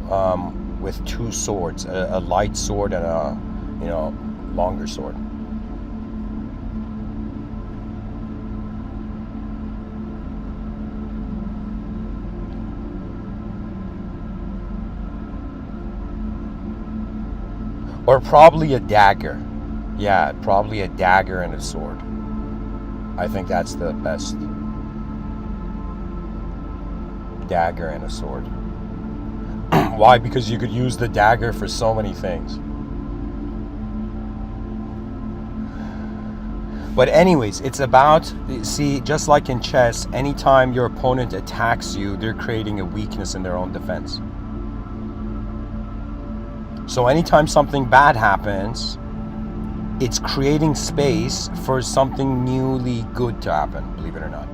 with two swords, a light sword and a, you know, longer sword. Or probably a dagger. Yeah, probably a dagger and a sword. I think that's the best. Dagger and a sword. Why? Because you could use the dagger for so many things. But anyways, it's about, see, just like in chess, anytime your opponent attacks you, they're creating a weakness in their own defense. So anytime something bad happens, it's creating space for something newly good to happen, believe it or not.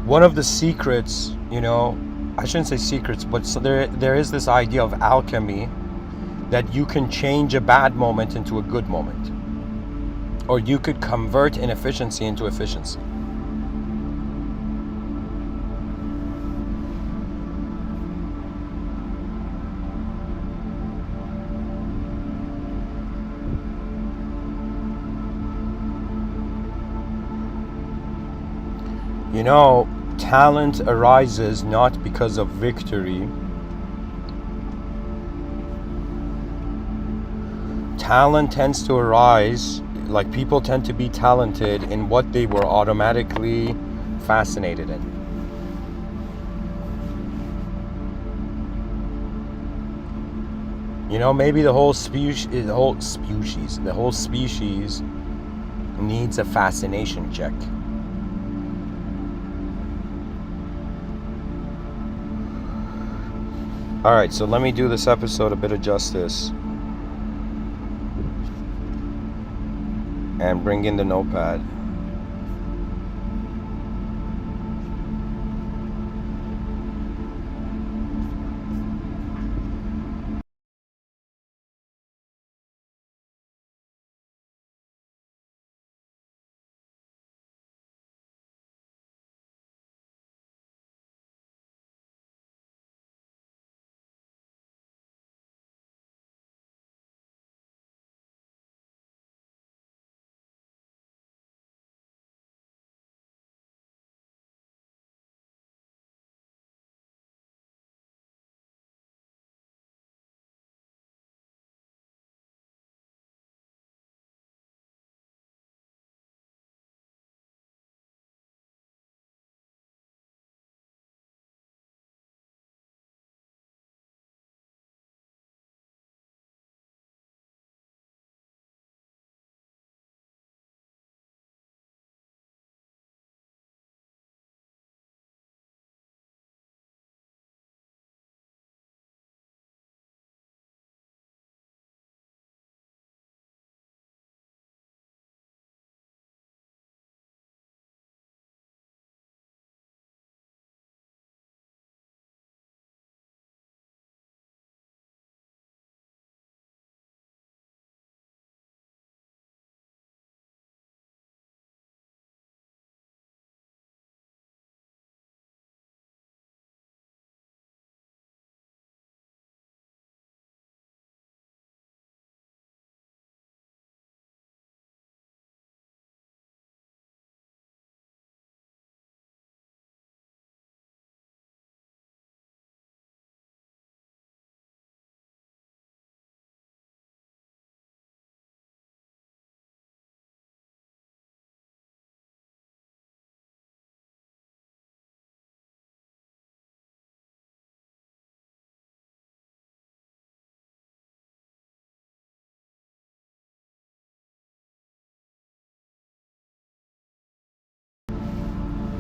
One of the secrets, you know, I shouldn't say secrets, but so there is this idea of alchemy, that you can change a bad moment into a good moment, or you could convert inefficiency into efficiency. You know, talent arises not because of victory. Talent tends to arise, like people tend to be talented in what they were automatically fascinated in. You know, maybe the whole species needs a fascination check. Alright, so let me do this episode a bit of justice and bring in the notepad.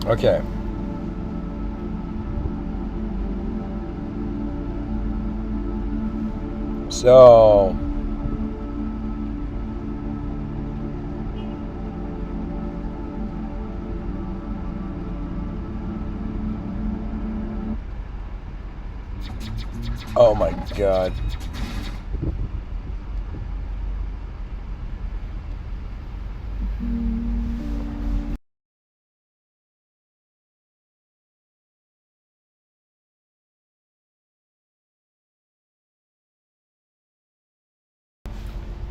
Okay. So, oh my God.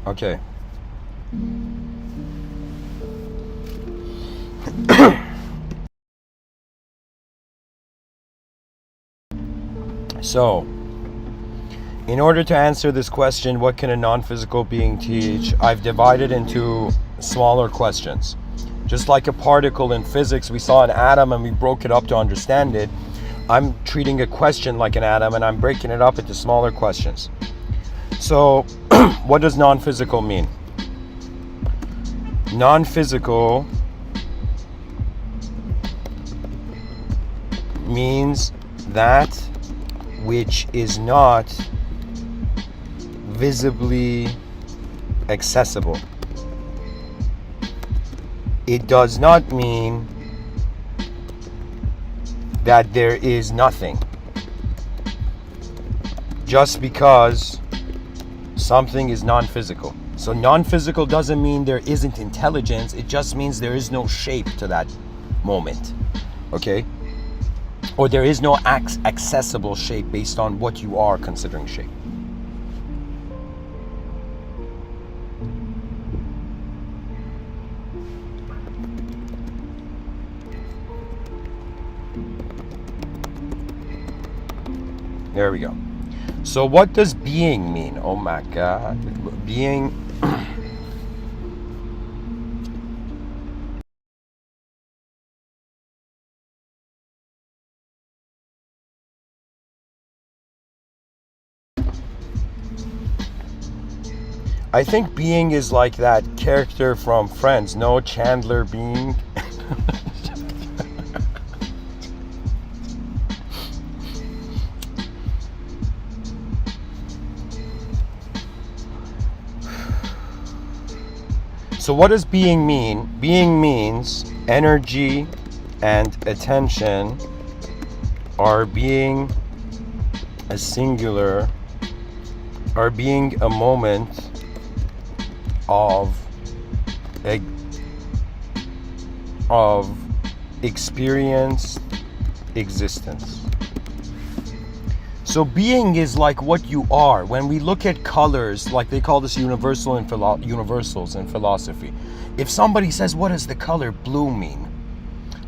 Okay. So, in order to answer this question, what can a non-physical being teach? I've divided into smaller questions. Just like a particle in physics, we saw an atom and we broke it up to understand it. I'm treating a question like an atom and I'm breaking it up into smaller questions. So, what does non-physical mean? Non-physical means that which is not visibly accessible. It does not mean that there is nothing. Just because something is non-physical. So non-physical doesn't mean there isn't intelligence, it just means there is no shape to that moment. Okay? Or there is no accessible shape based on what you are considering shape. There we go. So what does being mean? Oh my God. Being... I think being is like that character from Friends. No, Chandler Bing. So what does being mean? Being means energy and attention are being a singular, are being a moment of experienced existence. So being is like what you are. When we look at colors, like they call this universals in philosophy. If somebody says, what does the color blue mean?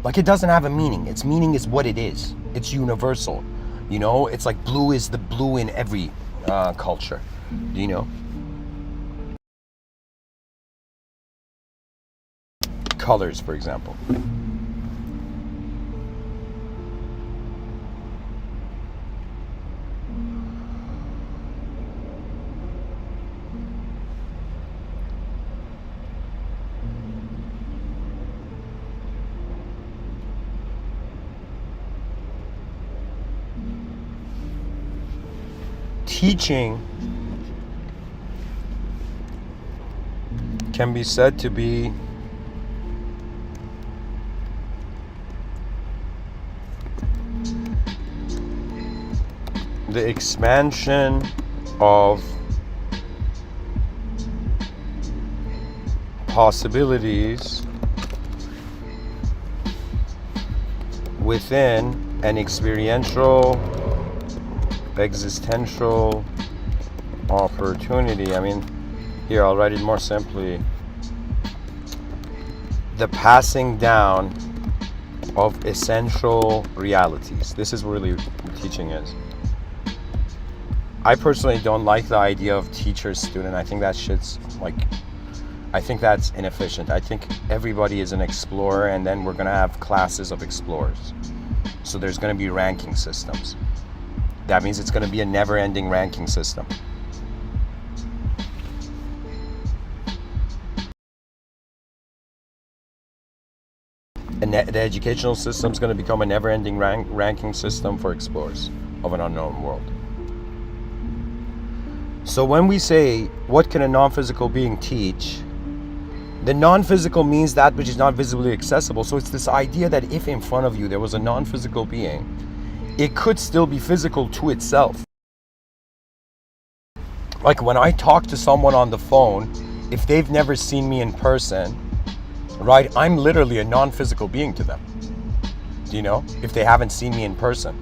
Like it doesn't have a meaning. Its meaning is what it is. It's universal. You know, it's like blue is the blue in every culture. Do you know? Colors, for example. Teaching can be said to be the expansion of possibilities within an experiential, existential opportunity. I mean, here I'll write it more simply. The passing down of essential realities. This is really what teaching is. I personally don't like the idea of teacher-student. I think that shit's like, I think that's inefficient. I think everybody is an explorer, and then we're gonna have classes of explorers. So there's gonna be ranking systems. That means it's gonna be a never-ending ranking system. And the educational system is going to become a never-ending ranking system for explorers of an unknown world. So when we say, what can a non-physical being teach? The non-physical means that which is not visibly accessible. So it's this idea that if in front of you there was a non-physical being, it could still be physical to itself. Like when I talk to someone on the phone, if they've never seen me in person, right, I'm literally a non-physical being to them. Do you know? If they haven't seen me in person.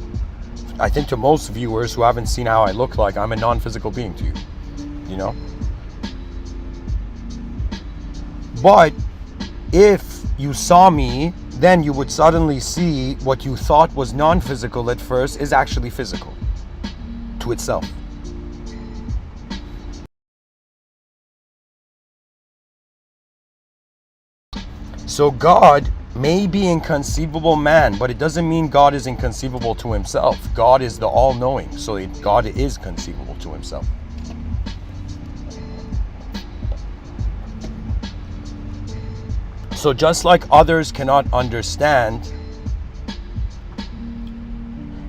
I think to most viewers who haven't seen how I look like, I'm a non-physical being to you. You know? But if you saw me, then you would suddenly see what you thought was non-physical at first is actually physical to itself. So God may be inconceivable man, but it doesn't mean God is inconceivable to himself. God is the all-knowing, so God is conceivable to himself. So just like others cannot understand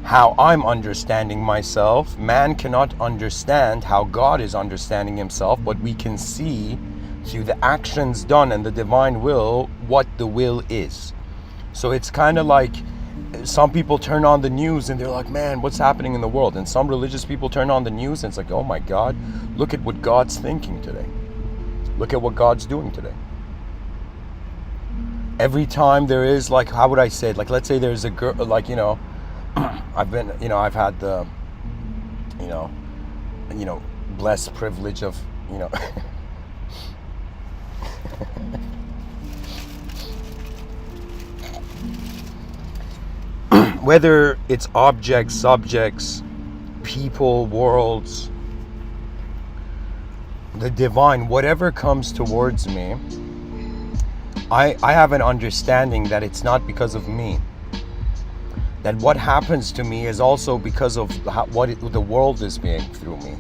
how I'm understanding myself, man cannot understand how God is understanding himself, but we can see through the actions done and the divine will what the will is. So it's kind of like some people turn on the news and they're like, man, what's happening in the world? And some religious people turn on the news and it's like, oh my God, look at what God's thinking today. Look at what God's doing today. Every time there is, like, how would I say it? Like, let's say there's a girl, like, you know, I've had the, blessed privilege of, whether it's objects, subjects, people, worlds, the divine, whatever comes towards me, I have an understanding that it's not because of me. That what happens to me is also because of the world is being through me.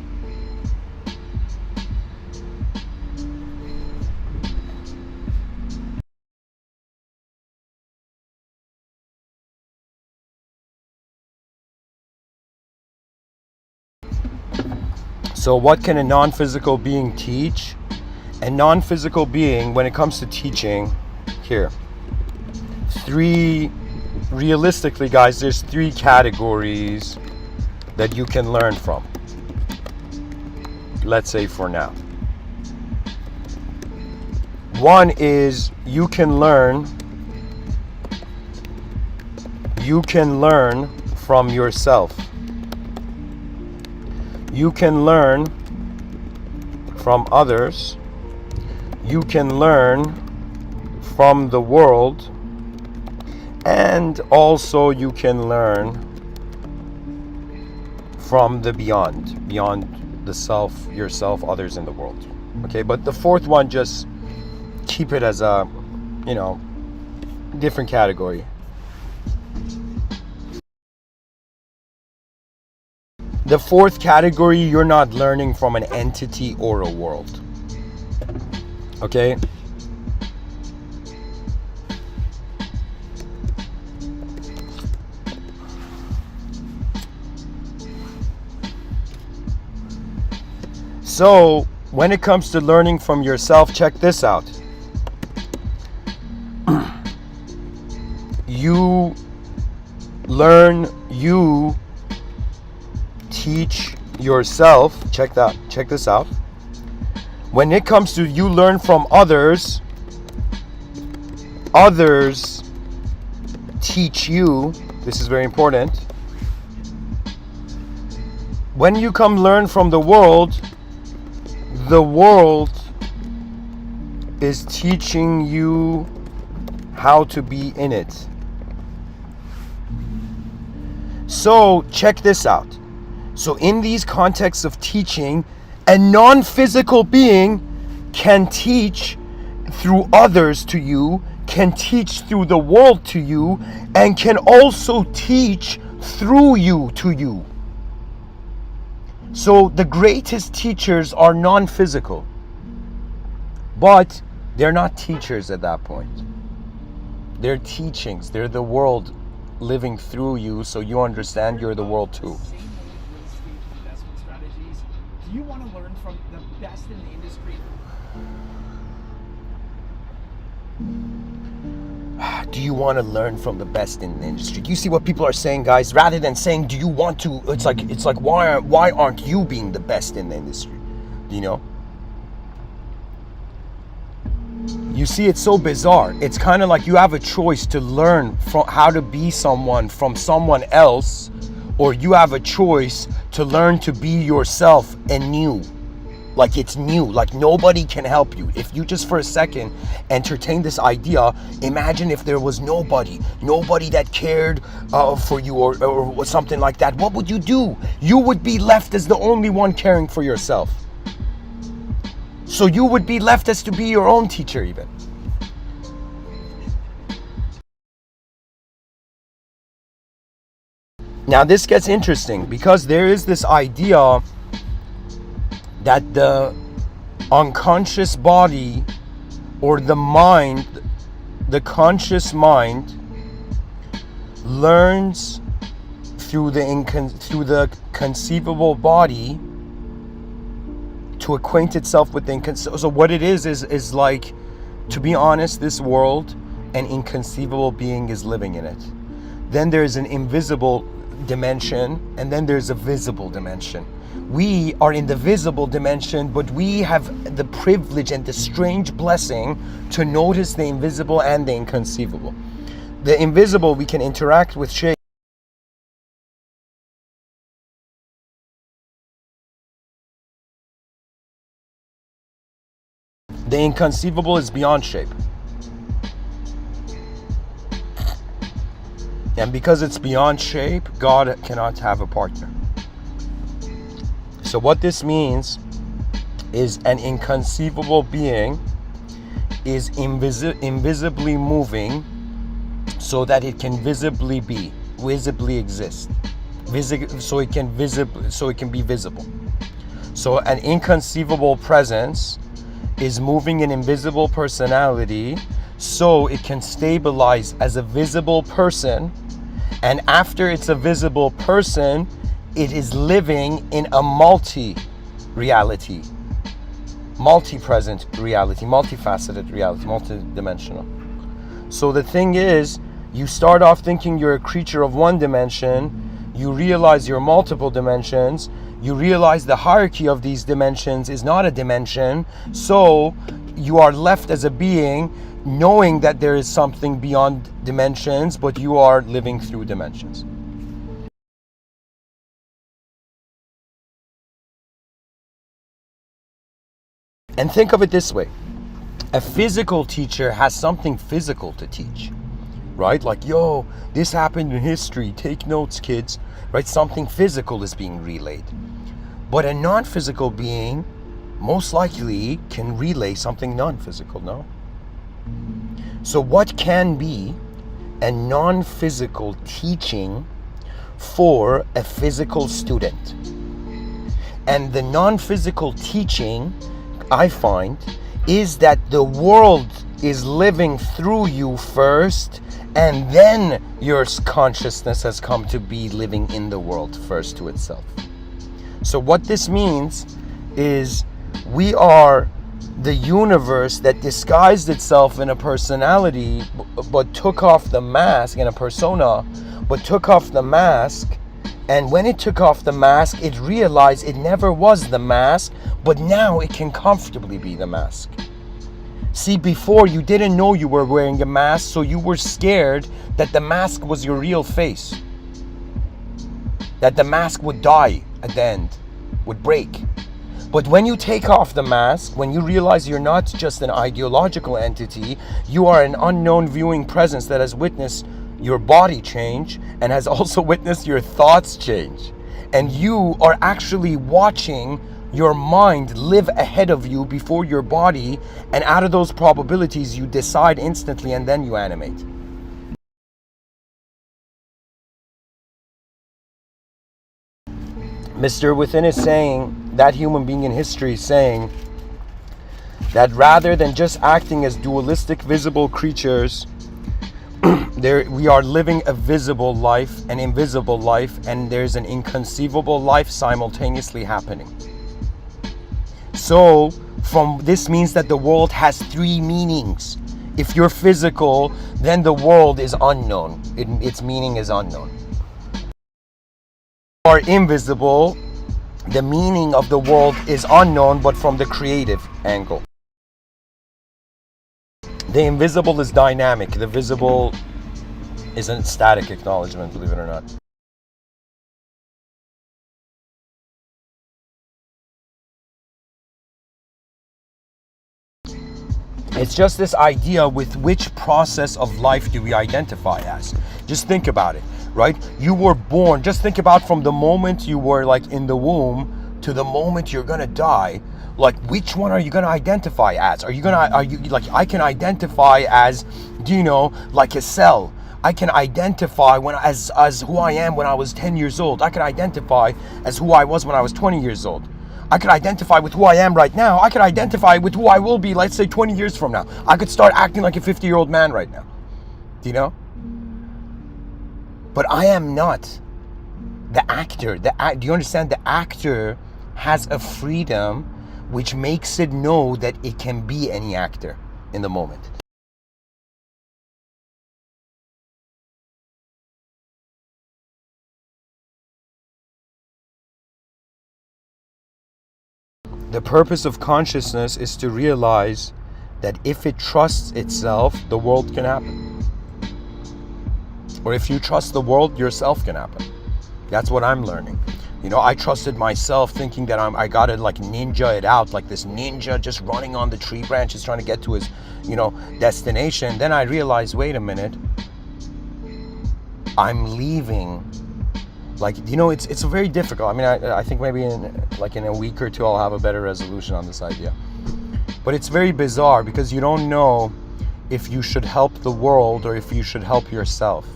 So what can a non-physical being teach? A non-physical being, when it comes to teaching, realistically guys, there's 3 categories that you can learn from. Let's say for now. One is you can learn from yourself. You can learn from others. You can learn from the world. And also you can learn from the beyond the self, yourself, others in the world. Okay, but the 4th one, just keep it as a, different category. The 4th category, you're not learning from an entity or a world. Okay? So, when it comes to learning from yourself, check this out. You learn, you teach yourself. Check this out. When it comes to you learn from others, others teach you. This is very important. When you come learn from the world is teaching you how to be in it. So check this out. So in these contexts of teaching, a non-physical being can teach through others to you, can teach through the world to you, and can also teach through you to you. So the greatest teachers are non-physical, but they're not teachers at that point. They're teachings. They're the world living through you, so you understand you're the world too. Do you want to learn from the best in the industry? Do you want to learn from the best in the industry? Do you see what people are saying, guys? Rather than saying, do you want to? It's like why aren't you being the best in the industry? You know? You see, it's so bizarre. It's kind of like you have a choice to learn from how to be someone from someone else, or you have a choice to learn to be yourself anew. Like it's new, like nobody can help you. If you just for a second entertain this idea, imagine if there was nobody that cared for you or something like that. What would you do? You would be left as the only one caring for yourself. So you would be left as to be your own teacher even. Now this gets interesting because there is this idea that the unconscious body or the mind, the conscious mind, learns through the conceivable body to acquaint itself with the inconceivable. So what it is like, to be honest, this world, an inconceivable being is living in it. Then there's an invisible dimension, and then there's a visible dimension. We are in the visible dimension, but we have the privilege and the strange blessing to notice the invisible and the inconceivable. The invisible we can interact with shape. The inconceivable is beyond shape. And because it's beyond shape, God cannot have a partner. So what this means is an inconceivable being is invisibly moving so that it can visibly exist. So it can be visible. So an inconceivable presence is moving an invisible personality so it can stabilize as a visible person, and after it's a visible person, it is living in a multi-reality, multi-present reality, multifaceted reality, multi-dimensional. So the thing is, you start off thinking you're a creature of one dimension, you realize you're multiple dimensions, you realize the hierarchy of these dimensions is not a dimension, so you are left as a being knowing that there is something beyond dimensions, but you are living through dimensions. And think of it this way. A physical teacher has something physical to teach, right? Like, yo, this happened in history. Take notes, kids, right? Something physical is being relayed. But a non-physical being most likely can relay something non-physical, no? So what can be a non-physical teaching for a physical student? And the non-physical teaching, I find, is that the world is living through you first, and then your consciousness has come to be living in the world first to itself. So what this means is we are the universe that disguised itself in a personality, but took off the mask, in a persona, but took off the mask. And when it took off the mask, it realized it never was the mask, but now it can comfortably be the mask. See, before you didn't know you were wearing a mask, so you were scared that the mask was your real face. That the mask would die at the end, would break. But when you take off the mask, when you realize you're not just an ideological entity, you are an unknown viewing presence that has witnessed your body change and has also witnessed your thoughts change. And you are actually watching your mind live ahead of you before your body, and out of those probabilities you decide instantly and then you animate. Mr.Within is saying, that human being in history is saying, that rather than just acting as dualistic visible creatures, we are living a visible life, an invisible life, and there's an inconceivable life simultaneously happening. So this means that the world has three meanings. If you're physical, then the world is unknown. Its meaning is unknown. If you are invisible, the meaning of the world is unknown, but from the creative angle. The invisible is dynamic. The visible isn't static acknowledgement, believe it or not. It's just this idea with which process of life do we identify as. Just think about it, right? You were born, just think about from the moment you were like in the womb to the moment you're gonna die. Like, which one are you gonna identify as? Are you like, I can identify as, like a cell. I can identify as who I am when I was 10 years old. I can identify as who I was when I was 20 years old. I could identify with who I am right now. I could identify with who I will be, let's say 20 years from now. I could start acting like a 50-year-old man right now. Do you know? But I am not the actor. Do you understand? The actor has a freedom which makes it know that it can be any actor in the moment. The purpose of consciousness is to realize that if it trusts itself, the world can happen. Or if you trust the world, yourself can happen. That's what I'm learning. I trusted myself thinking that I gotta like ninja it out, like this ninja just running on the tree branches trying to get to his, destination. Then I realized, wait a minute, I'm leaving. Like, it's very difficult. I mean, I think maybe in a week or two I'll have a better resolution on this idea. But it's very bizarre because you don't know if you should help the world or if you should help yourself.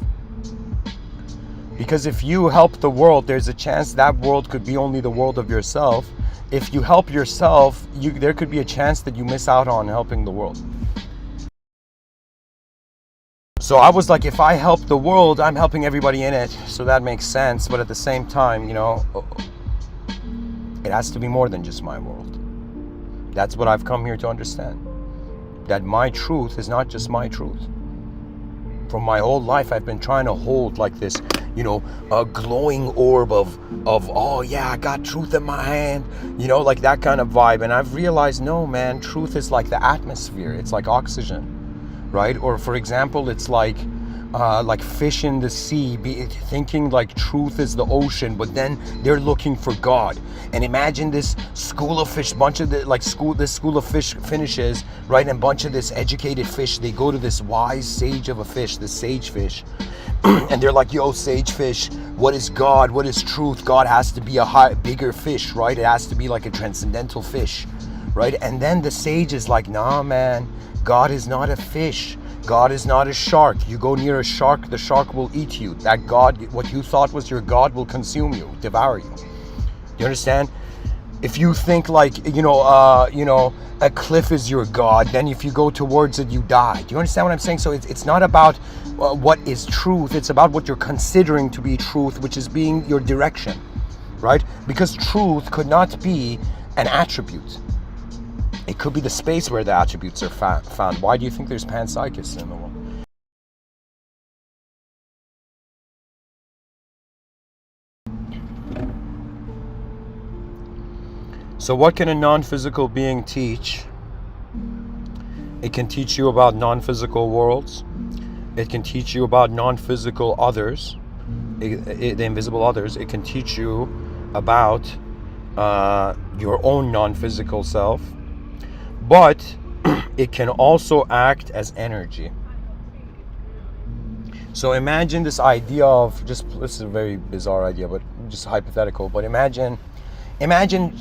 Because if you help the world, there's a chance that world could be only the world of yourself. If you help yourself, there could be a chance that you miss out on helping the world. So I was like, if I help the world, I'm helping everybody in it. So that makes sense. But at the same time, it has to be more than just my world. That's what I've come here to understand. That my truth is not just my truth. From my whole life, I've been trying to hold like this, a glowing orb of, oh yeah, I got truth in my hand, like that kind of vibe. And I've realized, no, man, truth is like the atmosphere. It's like oxygen. Right? Or for example, it's like fish in the sea thinking like truth is the ocean, but then they're looking for God. And imagine this school of fish, this school of fish finishes, right? And a bunch of this educated fish, they go to this wise sage of a fish, the sage fish, and they're like, yo, sage fish, what is God? What is truth? God has to be a bigger fish, right? It has to be like a transcendental fish, right? And then the sage is like, nah, man, God is not a fish. God is not a shark. You go near a shark, the shark will eat you. That God, what you thought was your God, will consume you, devour you. You understand? If you think like, a cliff is your God, then if you go towards it, you die. Do you understand what I'm saying? So it's not about what is truth. It's about what you're considering to be truth, which is being your direction, right? Because truth could not be an attribute. It could be the space where the attributes are found. Why do you think there's panpsychists in the world? So what can a non-physical being teach? It can teach you about non-physical worlds. It can teach you about non-physical others, the invisible others. It can teach you about your own non-physical self. But it can also act as energy. So imagine this idea of, this is a very bizarre idea, but just hypothetical, but imagine,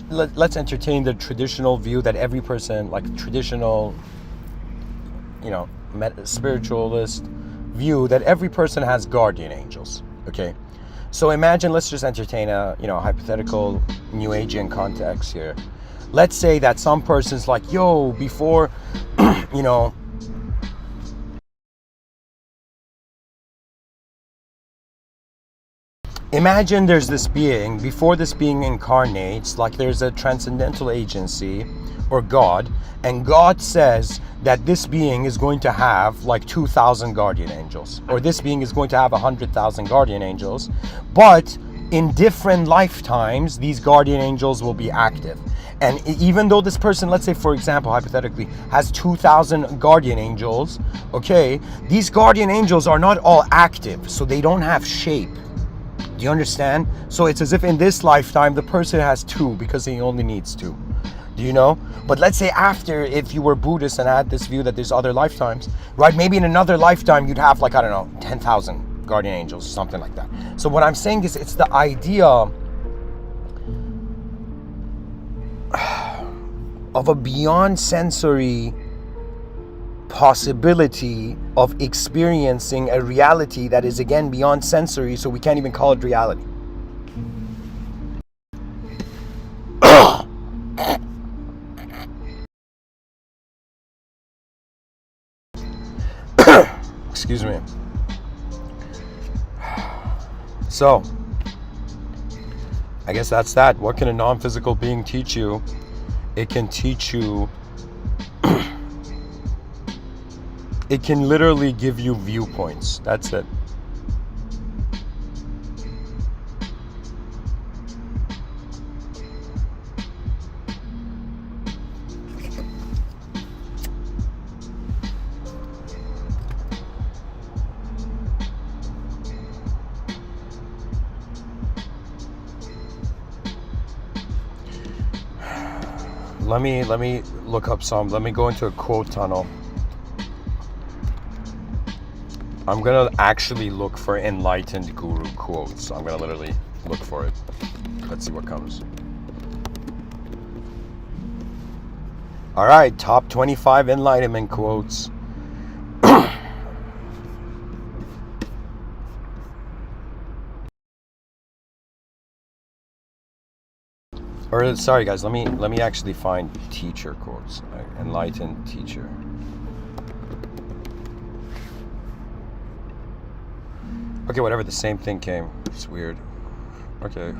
let's entertain the traditional view that every person, like traditional, spiritualist view, that every person has guardian angels, okay? So imagine, let's just entertain a, hypothetical New Agean context here. Let's say that some person's like, yo, before, Imagine there's this being, before this being incarnates, like there's a transcendental agency or God, and God says that this being is going to have like 2,000 guardian angels, or this being is going to have 100,000 guardian angels, but in different lifetimes, these guardian angels will be active. And even though this person, let's say for example, hypothetically, has 2,000 guardian angels, okay, these guardian angels are not all active, so they don't have shape. Do you understand? So it's as if in this lifetime, the person has two because he only needs two. Do you know? But let's say after, if you were Buddhist and had this view that there's other lifetimes, right? Maybe in another lifetime, you'd have like, I don't know, 10,000 guardian angels, something like that. So what I'm saying is it's the idea of a beyond sensory possibility of experiencing a reality that is again beyond sensory, so we can't even call it reality. Excuse me. So I guess that's that. What can a non-physical being teach you? It can teach you, it can literally give you viewpoints. That's it. Let me look up some. Let me go into a quote tunnel. I'm gonna actually look for enlightened guru quotes. I'm gonna literally look for it. Let's see what comes. All right, top 25 enlightenment quotes. Or sorry guys, let me actually find teacher quotes. Enlightened teacher. Okay, whatever, the same thing came. It's weird. Okay.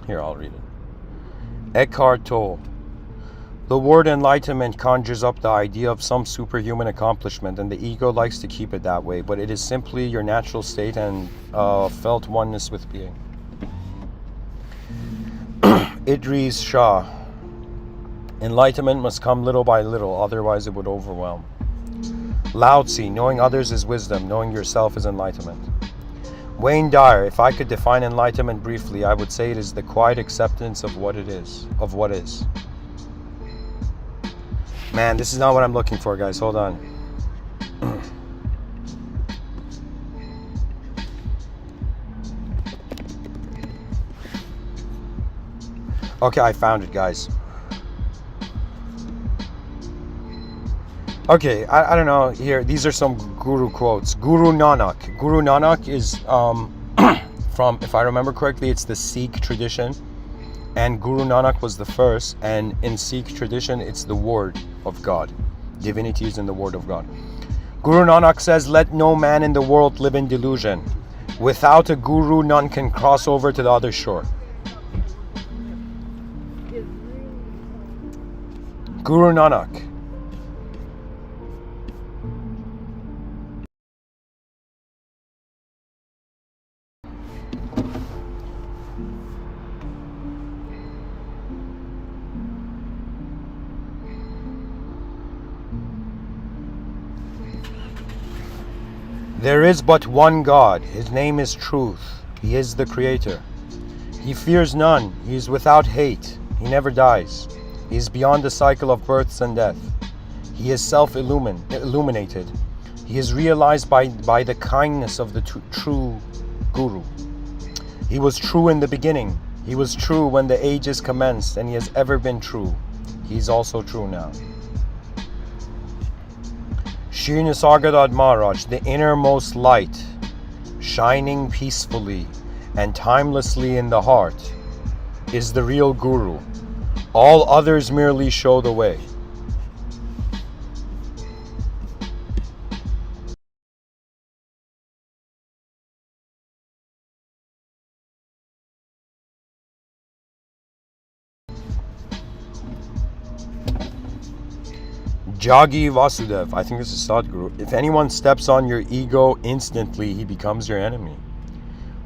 Here, I'll read it. Eckhart Tolle. The word enlightenment conjures up the idea of some superhuman accomplishment, and the ego likes to keep it that way, but it is simply your natural state and felt oneness with being. Idris Shah. Enlightenment must come little by little, otherwise it would overwhelm. Lao Tzu. Knowing others is wisdom, knowing yourself is enlightenment. Wayne Dyer. If I could define enlightenment briefly, I would say it is the quiet acceptance of what it is, of what is. Man, this is not what I'm looking for, guys. Hold on. Okay, I found it, guys. Okay, I don't know. Here, these are some guru quotes. Guru Nanak. Guru Nanak is from, if I remember correctly, it's the Sikh tradition. And Guru Nanak was the first. And in Sikh tradition, it's the word of God. Divinity is in the word of God. Guru Nanak says, let no man in the world live in delusion. Without a guru, none can cross over to the other shore. Guru Nanak. There is but one God. His name is Truth. He is the Creator. He fears none. He is without hate. He never dies. He is beyond the cycle of births and death. He is self-illuminated. He is realized by the kindness of the true Guru. He was true in the beginning. He was true when the ages commenced, and he has ever been true. He is also true now. Shri Nisargadatta Maharaj, the innermost light, shining peacefully and timelessly in the heart, is the real Guru. All others merely show the way. Jagi Vasudev, I think this is Sadhguru. If anyone steps on your ego, instantly he becomes your enemy.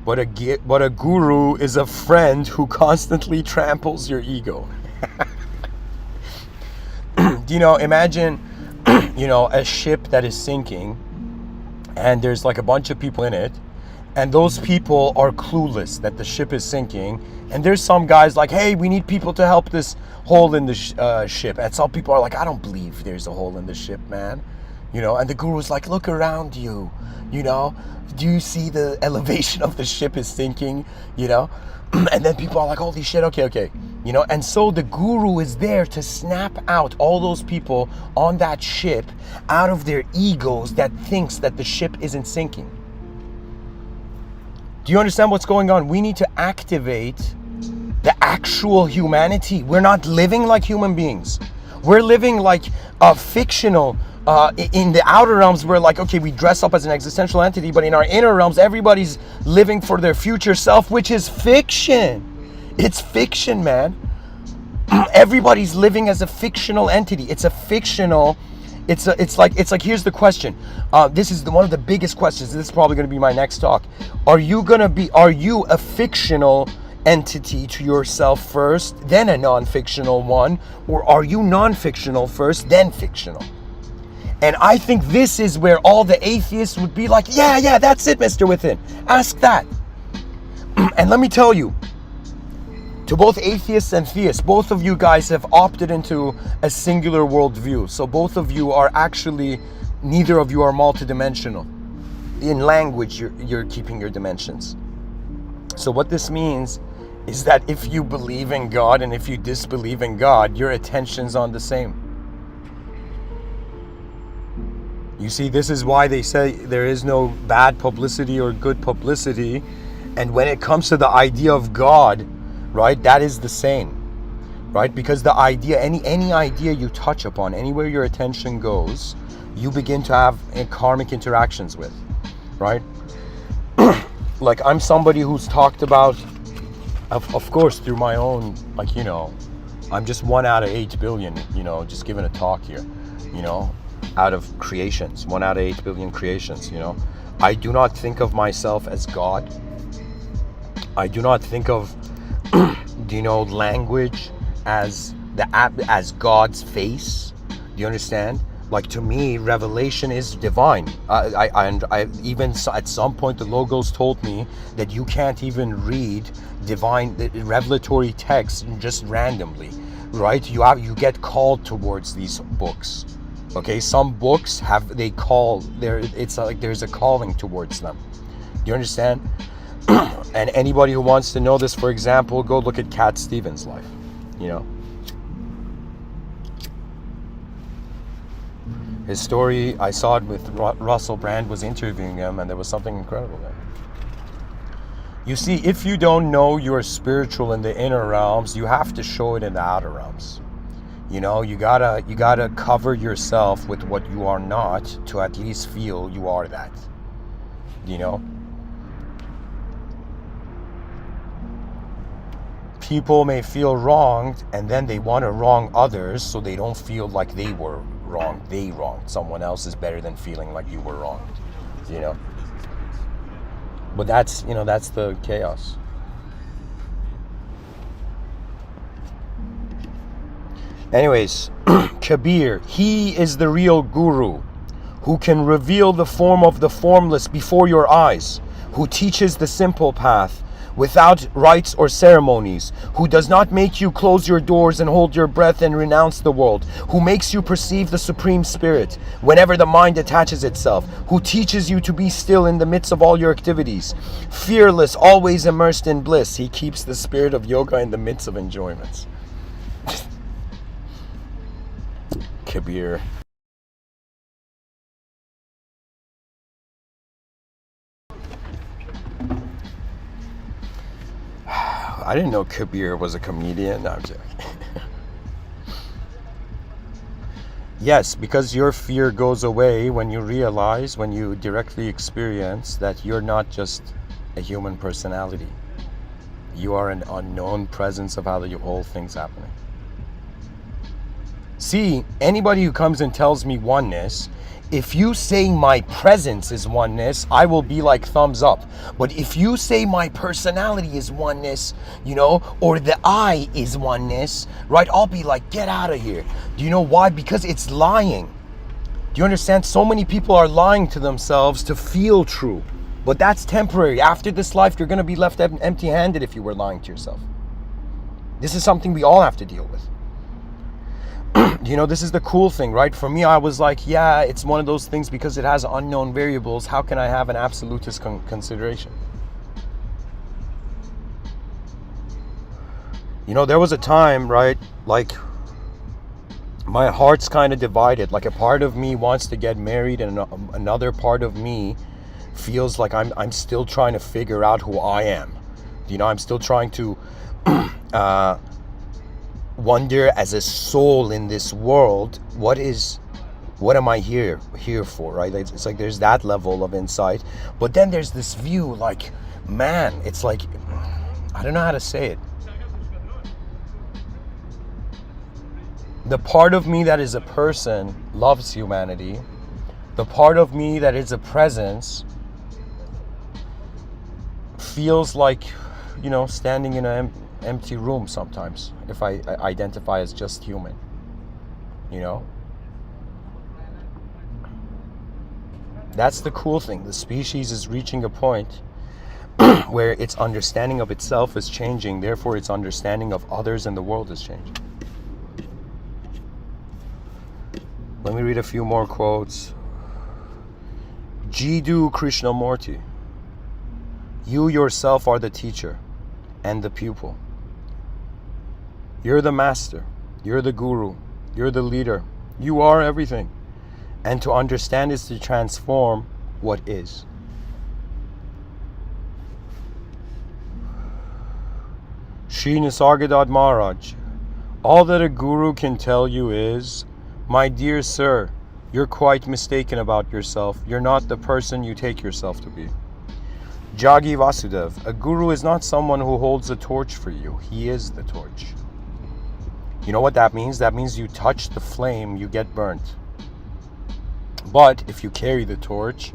But a guru is a friend who constantly tramples your ego. Imagine, a ship that is sinking, and there's like a bunch of people in it, and those people are clueless that the ship is sinking, and there's some guys like, hey, we need people to help this hole in the ship, and some people are like, I don't believe there's a hole in the ship, man. And the guru's like, look around you, do you see the elevation of the ship is sinking, and then people are like, holy shit, okay, and so the guru is there to snap out all those people on that ship out of their egos that thinks that the ship isn't sinking. Do you understand what's going on? We need to activate the actual humanity. We're not living like human beings. We're living like a fictional, in the outer realms, we're like, okay, we dress up as an existential entity, but in our inner realms, everybody's living for their future self, which is fiction. It's fiction, man. Everybody's living as a fictional entity. It's a fictional, it's like, here's the question. This is one of the biggest questions. This is probably going to be my next talk. Are you a fictional entity to yourself first, then a non-fictional one, or are you non-fictional first, then fictional? And I think this is where all the atheists would be like, yeah, that's it, Mr. Within. Ask that. And let me tell you, to both atheists and theists, both of you guys have opted into a singular worldview. So both of you are actually, neither of you are multidimensional. In language, you're keeping your dimensions. So what this means is that if you believe in God and if you disbelieve in God, your attention's on the same. You see, this is why they say there is no bad publicity or good publicity. And when it comes to the idea of God, right, that is the same, right? Because the idea, any idea you touch upon, anywhere your attention goes, you begin to have karmic interactions with, right? Like, I'm somebody who's talked about, of course, through my own, I'm just 1 out of 8 billion, just giving a talk here, out of creations, 1 out of 8 billion creations, I do not think of myself as God. I do not think of, language as God's face. Do you understand? Like, to me, revelation is divine. I even at some point the Logos told me that you can't even read divine revelatory text just randomly, right? You get called towards these books. Okay, some books it's like there's a calling towards them. Do you understand? And anybody who wants to know this, for example, go look at Cat Stevens' life. His story, I saw it with Russell Brand was interviewing him, and there was something incredible there. You see, if you don't know you're spiritual in the inner realms, you have to show it in the outer realms. You gotta cover yourself with what you are not to at least feel you are that. People may feel wronged, and then they want to wrong others so they don't feel like they were wronged. They wronged. Someone else is better than feeling like you were wronged. But that's the chaos. Anyways, Kabir, he is the real guru who can reveal the form of the formless before your eyes, who teaches the simple path without rites or ceremonies, who does not make you close your doors and hold your breath and renounce the world, who makes you perceive the Supreme Spirit whenever the mind attaches itself, who teaches you to be still in the midst of all your activities, fearless, always immersed in bliss. He keeps the spirit of yoga in the midst of enjoyments. Kabir. I didn't know Kabir was a comedian. No, I'm joking. Yes, because your fear goes away when you realize, when you directly experience that you're not just a human personality. You are an unknown presence of how the whole thing's happening. See, anybody who comes and tells me oneness, if you say my presence is oneness, I will be like thumbs up. But if you say my personality is oneness, or the I is oneness, right? I'll be like, get out of here. Do you know why? Because it's lying. Do you understand? So many people are lying to themselves to feel true. But that's temporary. After this life, you're going to be left empty-handed if you were lying to yourself. This is something we all have to deal with. This is the cool thing, right? For me, I was like, yeah, it's one of those things because it has unknown variables. How can I have an absolutist consideration? There was a time, right? Like, my heart's kind of divided. Like, a part of me wants to get married, and another part of me feels like I'm still trying to figure out who I am. I'm still trying to wonder as a soul in this world, what am I here for, right? It's like there's that level of insight, but then there's this view, like, man, it's like, I don't know how to say it. The part of me that is a person loves humanity. The part of me that is a presence feels like, standing in an empty room sometimes, if I identify as just human. That's the cool thing. The species is reaching a point where its understanding of itself is changing, therefore its understanding of others and the world is changing. Let me read a few more quotes. Jiddu Krishnamurti. You yourself are the teacher and the pupil. You're the master. You're the guru. You're the leader. You are everything. And to understand is to transform what is. Shri Nisargadatta Maharaj. All that a guru can tell you is, my dear sir, you're quite mistaken about yourself. You're not the person you take yourself to be. Jagi Vasudev. A guru is not someone who holds a torch for you. He is the torch. You know what that means? That means you touch the flame, you get burnt. But if you carry the torch,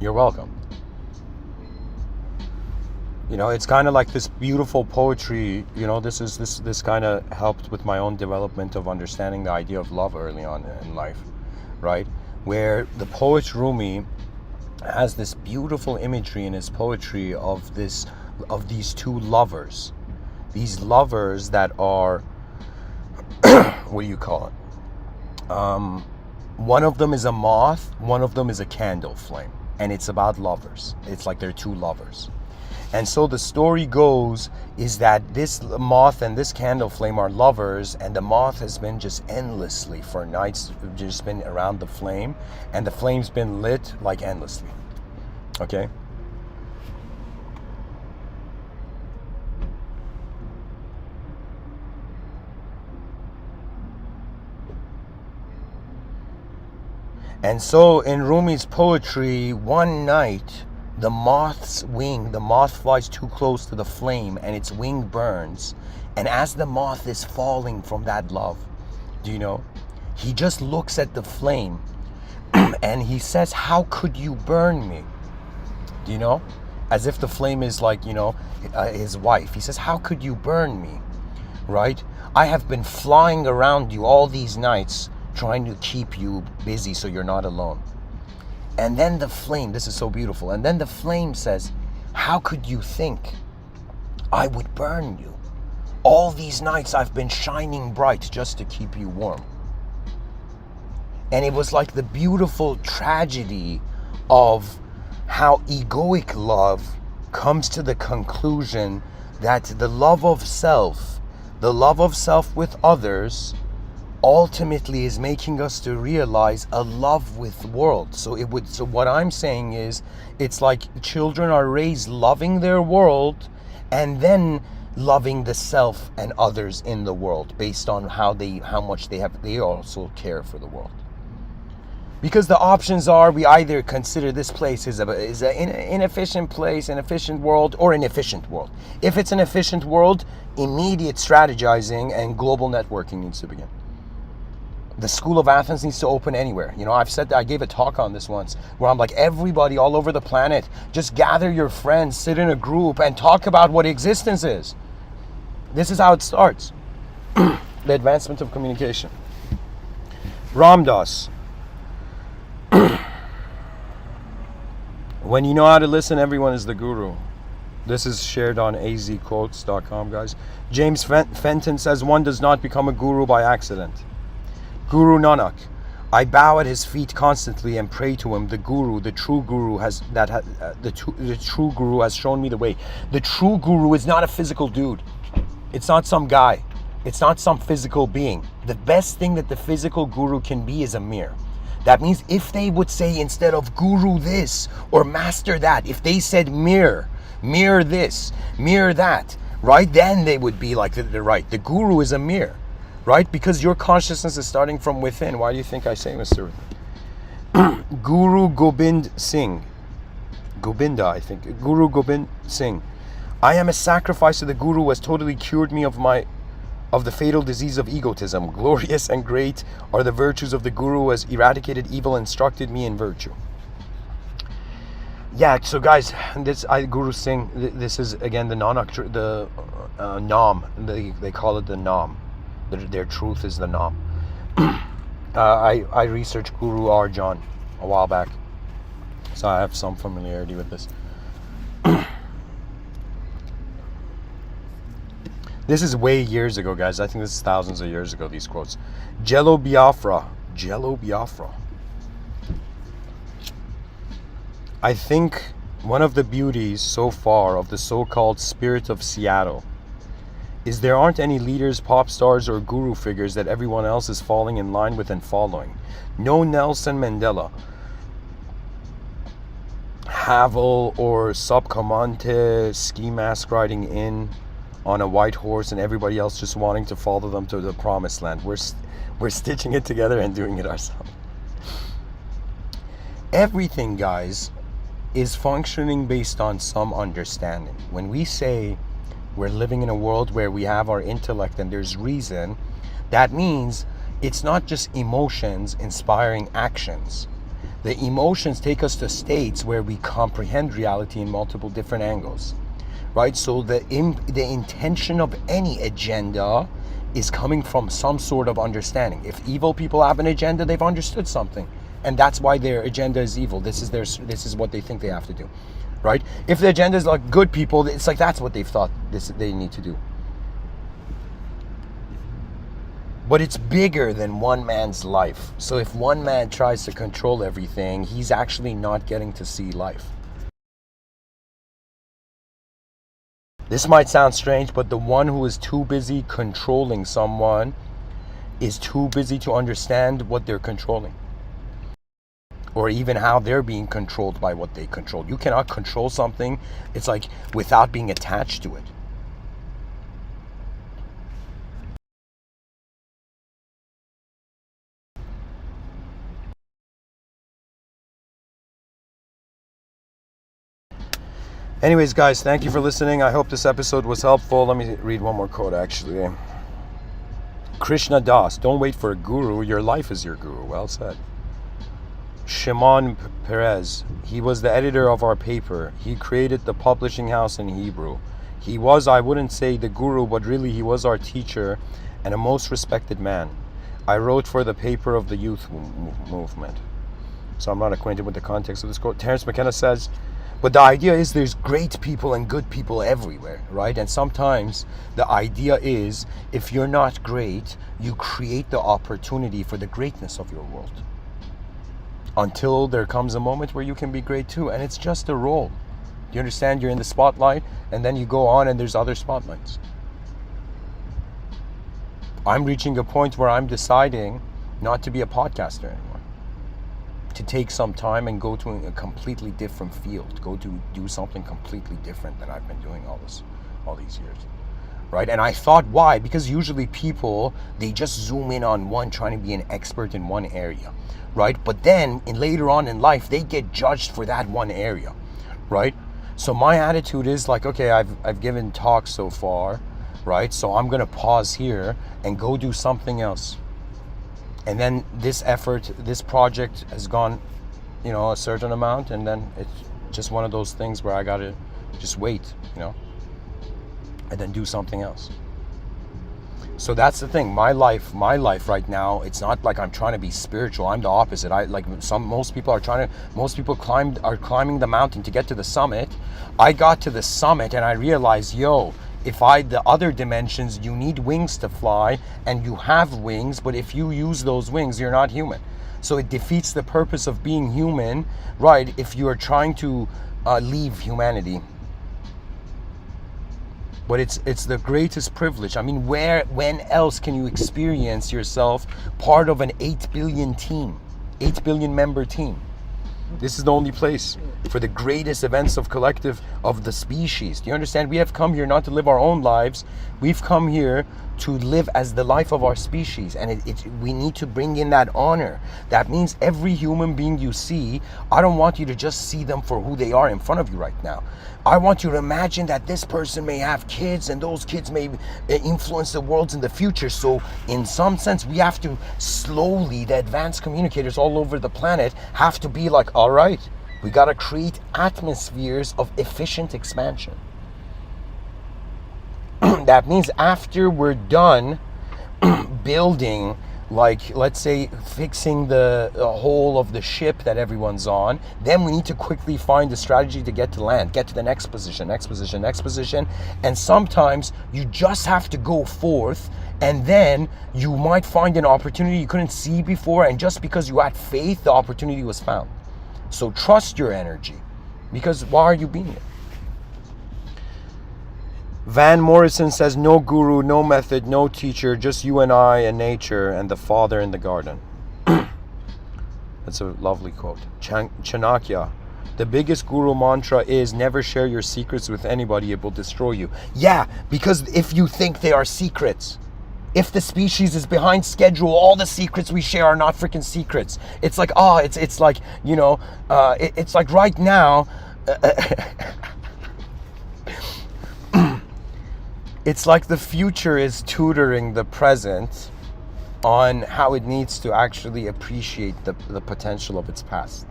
you're welcome. It's kind of like this beautiful poetry. This kind of helped with my own development of understanding the idea of love early on in life, right? Where the poet Rumi has this beautiful imagery in his poetry of these two lovers. These lovers that are, what do you call it? One of them is a moth, one of them is a candle flame. And it's about lovers. It's like they're two lovers. And so the story goes is that this moth and this candle flame are lovers, and the moth has been just endlessly for nights, just been around the flame, and the flame's been lit like endlessly. Okay? And so in Rumi's poetry, one night, the moth flies too close to the flame and its wing burns. And as the moth is falling from that love, he just looks at the flame and he says, how could you burn me? As if the flame is like, his wife. He says, how could you burn me? Right? I have been flying around you all these nights, trying to keep you busy so you're not alone. And then the flame, this is so beautiful, and then the flame says, how could you think I would burn you? All these nights I've been shining bright just to keep you warm. And it was like the beautiful tragedy of how egoic love comes to the conclusion that the love of self with others, ultimately is making us to realize a love with world. So what I'm saying is, it's like children are raised loving their world and then loving the self and others in the world based on how much they also care for the world. Because the options are, we either consider this place is an inefficient place, an efficient world, or an efficient world. If it's an efficient world, immediate strategizing and global networking needs to begin. The School of Athens needs to open anywhere. You know, I've said that, I gave a talk on this once, where I'm like, everybody all over the planet, just gather your friends, sit in a group, and talk about what existence is. This is how it starts. The advancement of communication. Ram Dass. When you know how to listen, everyone is the guru. This is shared on azquotes.com, guys. James Fenton says, one does not become a guru by accident. Guru Nanak, I bow at his feet constantly and pray to him. The guru, the true guru the true guru has shown me the way. The true guru is not a physical dude. It's not some guy. It's not some physical being. The best thing that the physical guru can be is a mirror. That means if they would say, instead of guru this or master that, if they said mirror this, mirror that, right? Then they would be like, they're right. The guru is a mirror, right? Because your consciousness is starting from within. Why do you think I say Mr.Within? Guru Gobind Singh. Gobinda, I think. Guru Gobind Singh. I am a sacrifice to the guru who has totally cured me of the fatal disease of egotism. Glorious and great are the virtues of the guru who has eradicated evil and instructed me in virtue. Yeah, so guys, Guru Singh, this is again the Nanak, the Nam. They call it the Nam. Their truth is the Nam. I researched Guru Arjan a while back, so I have some familiarity with this. This is way years ago, guys. I think this is thousands of years ago, these quotes. Jello Biafra. I think one of the beauties so far of the so-called spirit of Seattle is there aren't any leaders, pop stars, or guru figures that everyone else is falling in line with and following. No Nelson Mandela, Havel, or Subcomandante ski mask riding in on a white horse and everybody else just wanting to follow them to the promised land. We're stitching it together and doing it ourselves. Everything, guys, is functioning based on some understanding. When we say we're living in a world where we have our intellect and there's reason, that means it's not just emotions inspiring actions. The emotions take us to states where we comprehend reality in multiple different angles, right? So the intention of any agenda is coming from some sort of understanding. If evil people have an agenda, they've understood something, and that's why their agenda is evil. This is what they think they have to do, right? If the agenda is like good people, it's like that's what they've thought they need to do. But it's bigger than one man's life. So if one man tries to control everything, he's actually not getting to see life. This might sound strange, but the one who is too busy controlling someone is too busy to understand what they're controlling, or even how they're being controlled by what they control. You cannot control something, it's like, without being attached to it. Anyways, guys, thank you for listening. I hope this episode was helpful. Let me read one more quote, actually. Krishna Das, don't wait for a guru. Your life is your guru. Well said. Shimon Peres, he was the editor of our paper. He created the publishing house in Hebrew. He was, I wouldn't say the guru, but really he was our teacher and a most respected man. I wrote for the paper of the youth movement. So I'm not acquainted with the context of this quote. Terence McKenna says, but the idea is there's great people and good people everywhere, right? And sometimes the idea is, if you're not great, you create the opportunity for the greatness of your world. Until there comes a moment where you can be great too. And it's just a role. Do you understand? You're in the spotlight and then you go on and there's other spotlights. I'm reaching a point where I'm deciding not to be a podcaster anymore. To take some time and go to a completely different field, go to do something completely different than I've been doing all these years, right? And I thought, why? Because usually people, they just zoom in on one, trying to be an expert in one area, right? But then later on in life, they get judged for that one area, right? So my attitude is like, okay, I've given talks so far, right? So I'm gonna pause here and go do something else. And then this effort, this project has gone, you know, a certain amount, and then it's just one of those things where I gotta just wait, you know, and then do something else. So that's the thing. My life right now, it's not like I'm trying to be spiritual. I'm the opposite. Most people are climbing the mountain to get to the summit. I got to the summit and I realized, the other dimensions, you need wings to fly, and you have wings, but if you use those wings, you're not human. So it defeats the purpose of being human, right? If you are trying to leave humanity. But it's the greatest privilege. I mean, when else can you experience yourself part of an 8 billion member team? This is the only place for the greatest events of collective of the species. Do you understand? We have come here not to live our own lives. We've come here to live as the life of our species, and we need to bring in that honor. That means every human being you see, I don't want you to just see them for who they are in front of you right now. I want you to imagine that this person may have kids, and those kids may influence the world in the future. So in some sense, we have to slowly, the advanced communicators all over the planet have to be like, all right, we got to create atmospheres of efficient expansion. That means after we're done building, like, let's say, fixing the whole of the ship that everyone's on, then we need to quickly find a strategy to get to land, get to the next position. And sometimes you just have to go forth, and then you might find an opportunity you couldn't see before, and just because you had faith, the opportunity was found. So trust your energy, because why are you being it? Van Morrison says, no guru, no method, no teacher, just you and I and nature and the Father in the garden. That's a lovely quote. Chanakya, the biggest guru mantra is never share your secrets with anybody, it will destroy you. Yeah, because if you think they are secrets, if the species is behind schedule, all the secrets we share are not freaking secrets. It's like, it's like, you know, it's like right now, it's like the future is tutoring the present on how it needs to actually appreciate the potential of its past.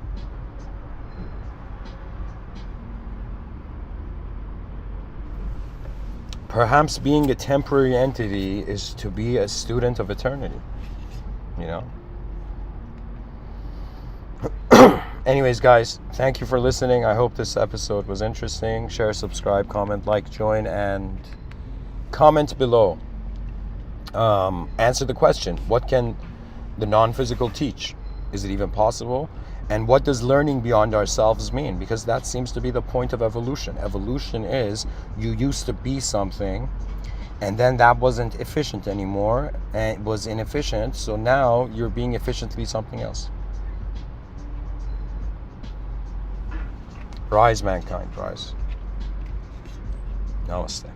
Perhaps being a temporary entity is to be a student of eternity, you know? Anyways, guys, thank you for listening. I hope this episode was interesting. Share, subscribe, comment, like, join, and comment below. Answer the question, what can the non-physical teach? Is it even possible? And what does learning beyond ourselves mean? Because that seems to be the point of evolution. Evolution is you used to be something, and then that wasn't efficient anymore, and it was inefficient, so now you're being efficient to be something else. Rise, mankind, rise. Namaste.